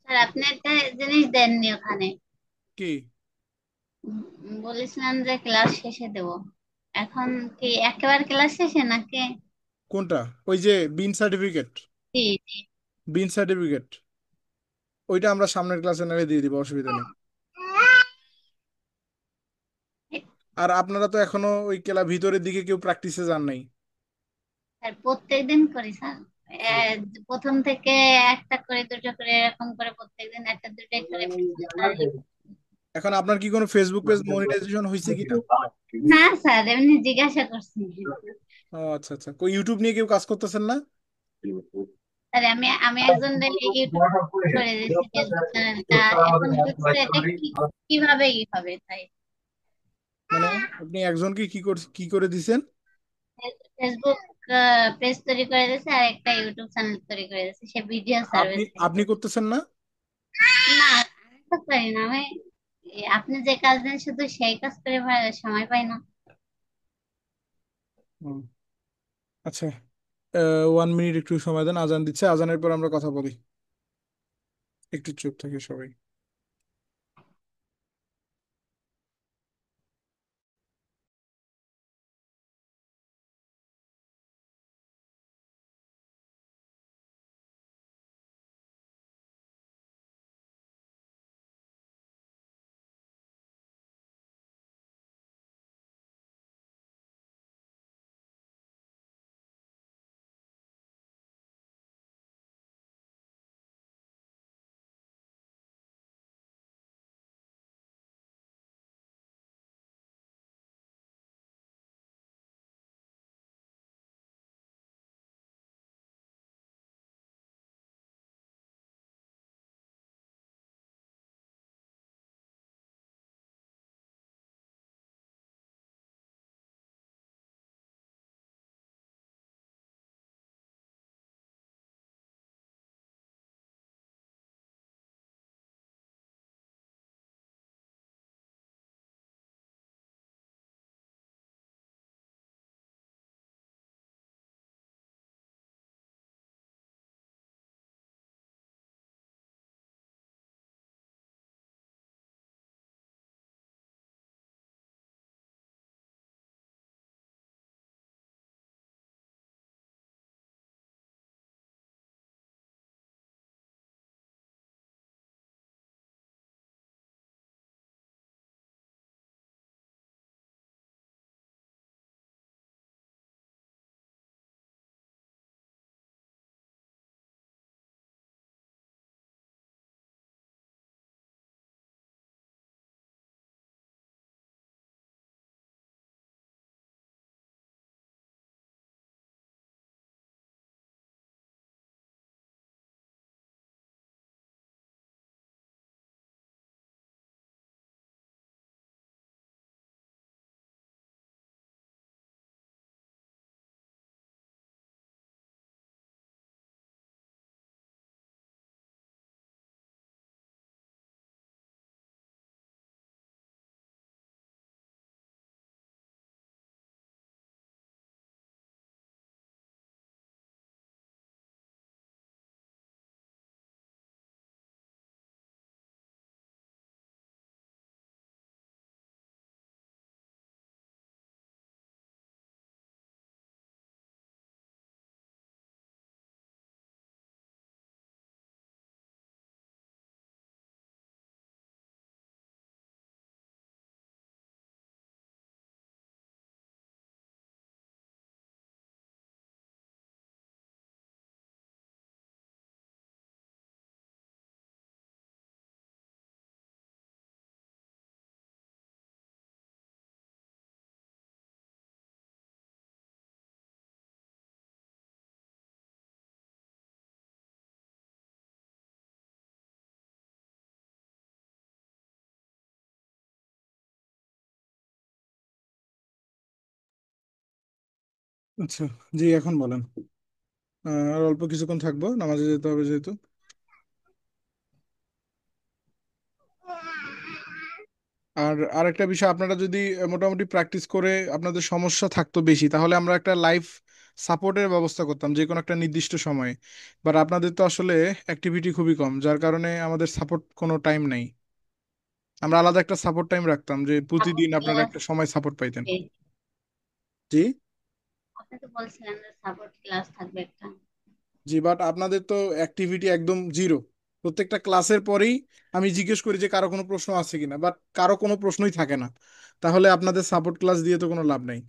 স্যার, আপনি একটা জিনিস দেননি ওখানে। কি? বলেছিলাম যে ক্লাস শেষে দেব, এখন কি একেবারে ক্লাস শেষে নাকি? কোনটা? ওই যে বিন সার্টিফিকেট। জি জি। বিন সার্টিফিকেট ওইটা আমরা সামনের ক্লাসে নাহলে দিয়ে দিব, অসুবিধা নেই। আর আপনারা তো এখনো ওই ভিতরের দিকে কেউ প্র্যাকটিসে যান নাই। স্যার, প্রত্যেকদিন করি স্যার। প্রথম থেকে একটা করে দুটো করে এরকম করে প্রত্যেকদিন একটা দুটাই করে প্র্যাকটিস করার। এখন আপনার কি কোনো ফেসবুক পেজ মনিটাইজেশন হয়েছে কিনা? না স্যার, এমনি জিজ্ঞাসা করছি। ও আচ্ছা আচ্ছা, কই ইউটিউব নিয়ে কেউ কাজ করতেছেন না? স্যার, আমি আমি একজন ইউটিউব করে দিয়েছি, ফেসবুক চ্যানেলটা। এখন হচ্ছে এটা কিভাবে কি হবে তাই। মানে আপনি একজনকে কি করে দিছেন? ফেসবুক পেজ তৈরি করে দিয়েছে আর একটা ইউটিউব চ্যানেল তৈরি করে দিয়েছে, সে ভিডিও আপনি সার্ভিস। আপনি করতেছেন না? না, আমি তো পারি না। আমি আপনি যে কাজ দেন শুধু সেই কাজ করে সময় পাই না। হুম, আচ্ছা। 1 মিনিট একটু সময় দেন, আজান দিচ্ছে, আজানের পর আমরা কথা বলি। একটু চুপ থাকি সবাই। আচ্ছা, জি এখন বলেন। আর অল্প কিছুক্ষণ থাকবো, নামাজে যেতে হবে যেহেতু। আর আরেকটা বিষয়, আপনারা যদি মোটামুটি প্র্যাকটিস করে আপনাদের সমস্যা থাকতো বেশি, তাহলে আমরা একটা লাইফ সাপোর্টের ব্যবস্থা করতাম যে কোনো একটা নির্দিষ্ট সময়ে। বাট আপনাদের তো আসলে অ্যাক্টিভিটি খুবই কম, যার কারণে আমাদের সাপোর্ট কোনো টাইম নেই। আমরা আলাদা একটা সাপোর্ট টাইম রাখতাম যে সাপোর্ট প্রতিদিন আপনারা ক্লাস, একটা সময় সাপোর্ট পাইতেন। জি। আপনি তো বলছিলেন যে সাপোর্ট ক্লাস থাকবে একটা। জি, বাট আপনাদের তো অ্যাক্টিভিটি একদম জিরো। প্রত্যেকটা ক্লাসের পরেই আমি জিজ্ঞেস করি যে কারো কোনো প্রশ্ন আছে কিনা, বাট কারো কোনো প্রশ্নই থাকে না। তাহলে আপনাদের সাপোর্ট ক্লাস দিয়ে তো কোনো লাভ নাই।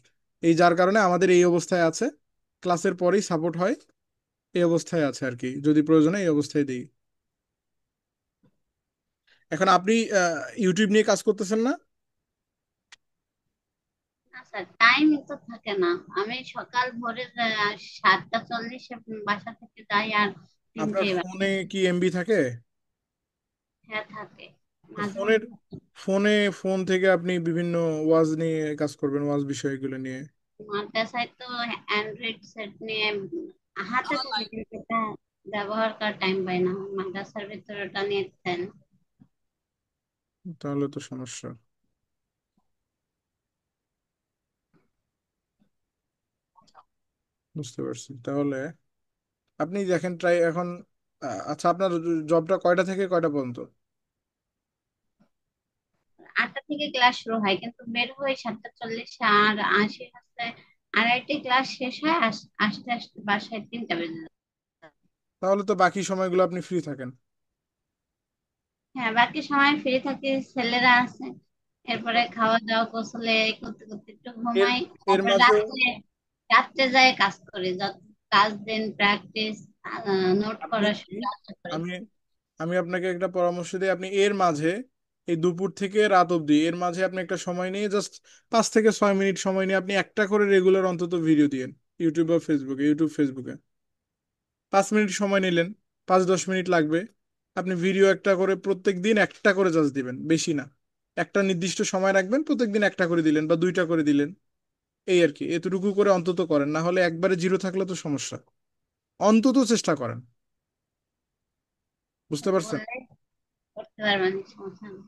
এই যার কারণে আমাদের এই অবস্থায় আছে, ক্লাসের পরেই সাপোর্ট হয়। এই অবস্থায় আছে আর কি, যদি প্রয়োজনে এই অবস্থায় দিই। এখন আপনি ইউটিউব নিয়ে কাজ করতেছেন না? না স্যার, টাইম তো থাকে না। আমি সকাল ভোরে 7:40 বাসা থেকে যাই, আর আপনার 3টে ফোনে কি এমবি থাকে? হ্যাঁ থাকে, মাঝে ফোনের মধ্যে। ফোনে ফোন থেকে আপনি বিভিন্ন ওয়াজ নিয়ে কাজ করবেন, ওয়াজ বিষয়গুলো নিয়ে। মাদ্রাসায় তো অ্যান্ড্রয়েড সেট নিয়ে হাতে থাকে, কিন্তু এটা ব্যবহার করার টাইম পাই না। মাদ্রাসার ভিতরে ওটা নিয়ে দেন। তাহলে তো সমস্যা। বুঝতে পারছি তাহলে। আপনি দেখেন ট্রাই এখন। আচ্ছা, আপনার জবটা কয়টা থেকে কয়টা পর্যন্ত? 8টা থেকে ক্লাস শুরু হয়, কিন্তু বের হই 7:40, আর আসি হচ্ছে আড়াইটে। ক্লাস শেষ হয় আসতে আসতে বাসায় 3টা বেজে যায়। তাহলে তো বাকি সময়গুলো আপনি ফ্রি থাকেন। হ্যাঁ, বাকি সময় ফ্রি থাকি, ছেলেরা আছে। এরপরে খাওয়া দাওয়া গোসলে এই করতে করতে একটু এর ঘুমাই। এর তারপরে মাঝে রাত্রে রাত্রে যাই কাজ করি, যত কাজ দিন প্র্যাকটিস, নোট আপনি করা কি, সব রাত্রে করি। আমি আমি আপনাকে একটা পরামর্শ দিই, আপনি এর মাঝে এই দুপুর থেকে রাত অবধি এর মাঝে আপনি একটা সময় নিয়ে জাস্ট 5 থেকে 6 মিনিট সময় নিয়ে আপনি একটা করে রেগুলার অন্তত ভিডিও দিয়েন। ইউটিউব বা ফেসবুকে, ইউটিউব ফেসবুকে 5 মিনিট সময় নিলেন, 5-10 মিনিট লাগবে। আপনি ভিডিও একটা করে প্রত্যেক দিন একটা করে জাস্ট দিবেন, বেশি না। একটা নির্দিষ্ট সময় রাখবেন, প্রত্যেক দিন একটা করে দিলেন বা দুইটা করে দিলেন। এই আর কি, এতটুকু করে অন্তত করেন, না হলে একবারে জিরো থাকলে তো সমস্যা। অন্তত চেষ্টা করেন। বুঝতে পারছেন? বললে করতে পারবেন, সমস্যা নেই।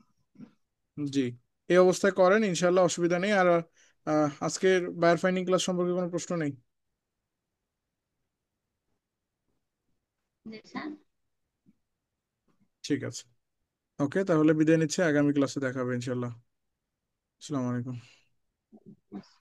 জি। এই অবস্থায় করেন, ইনশাল্লাহ অসুবিধা নেই। আর আজকের বায়ার ফাইন্ডিং ক্লাস সম্পর্কে কোনো প্রশ্ন নেই? জি স্যার। ঠিক আছে। ওকে, তাহলে বিদায় নিচ্ছে, আগামী ক্লাসে দেখা হবে ইনশাল্লাহ। আসসালামু আলাইকুম।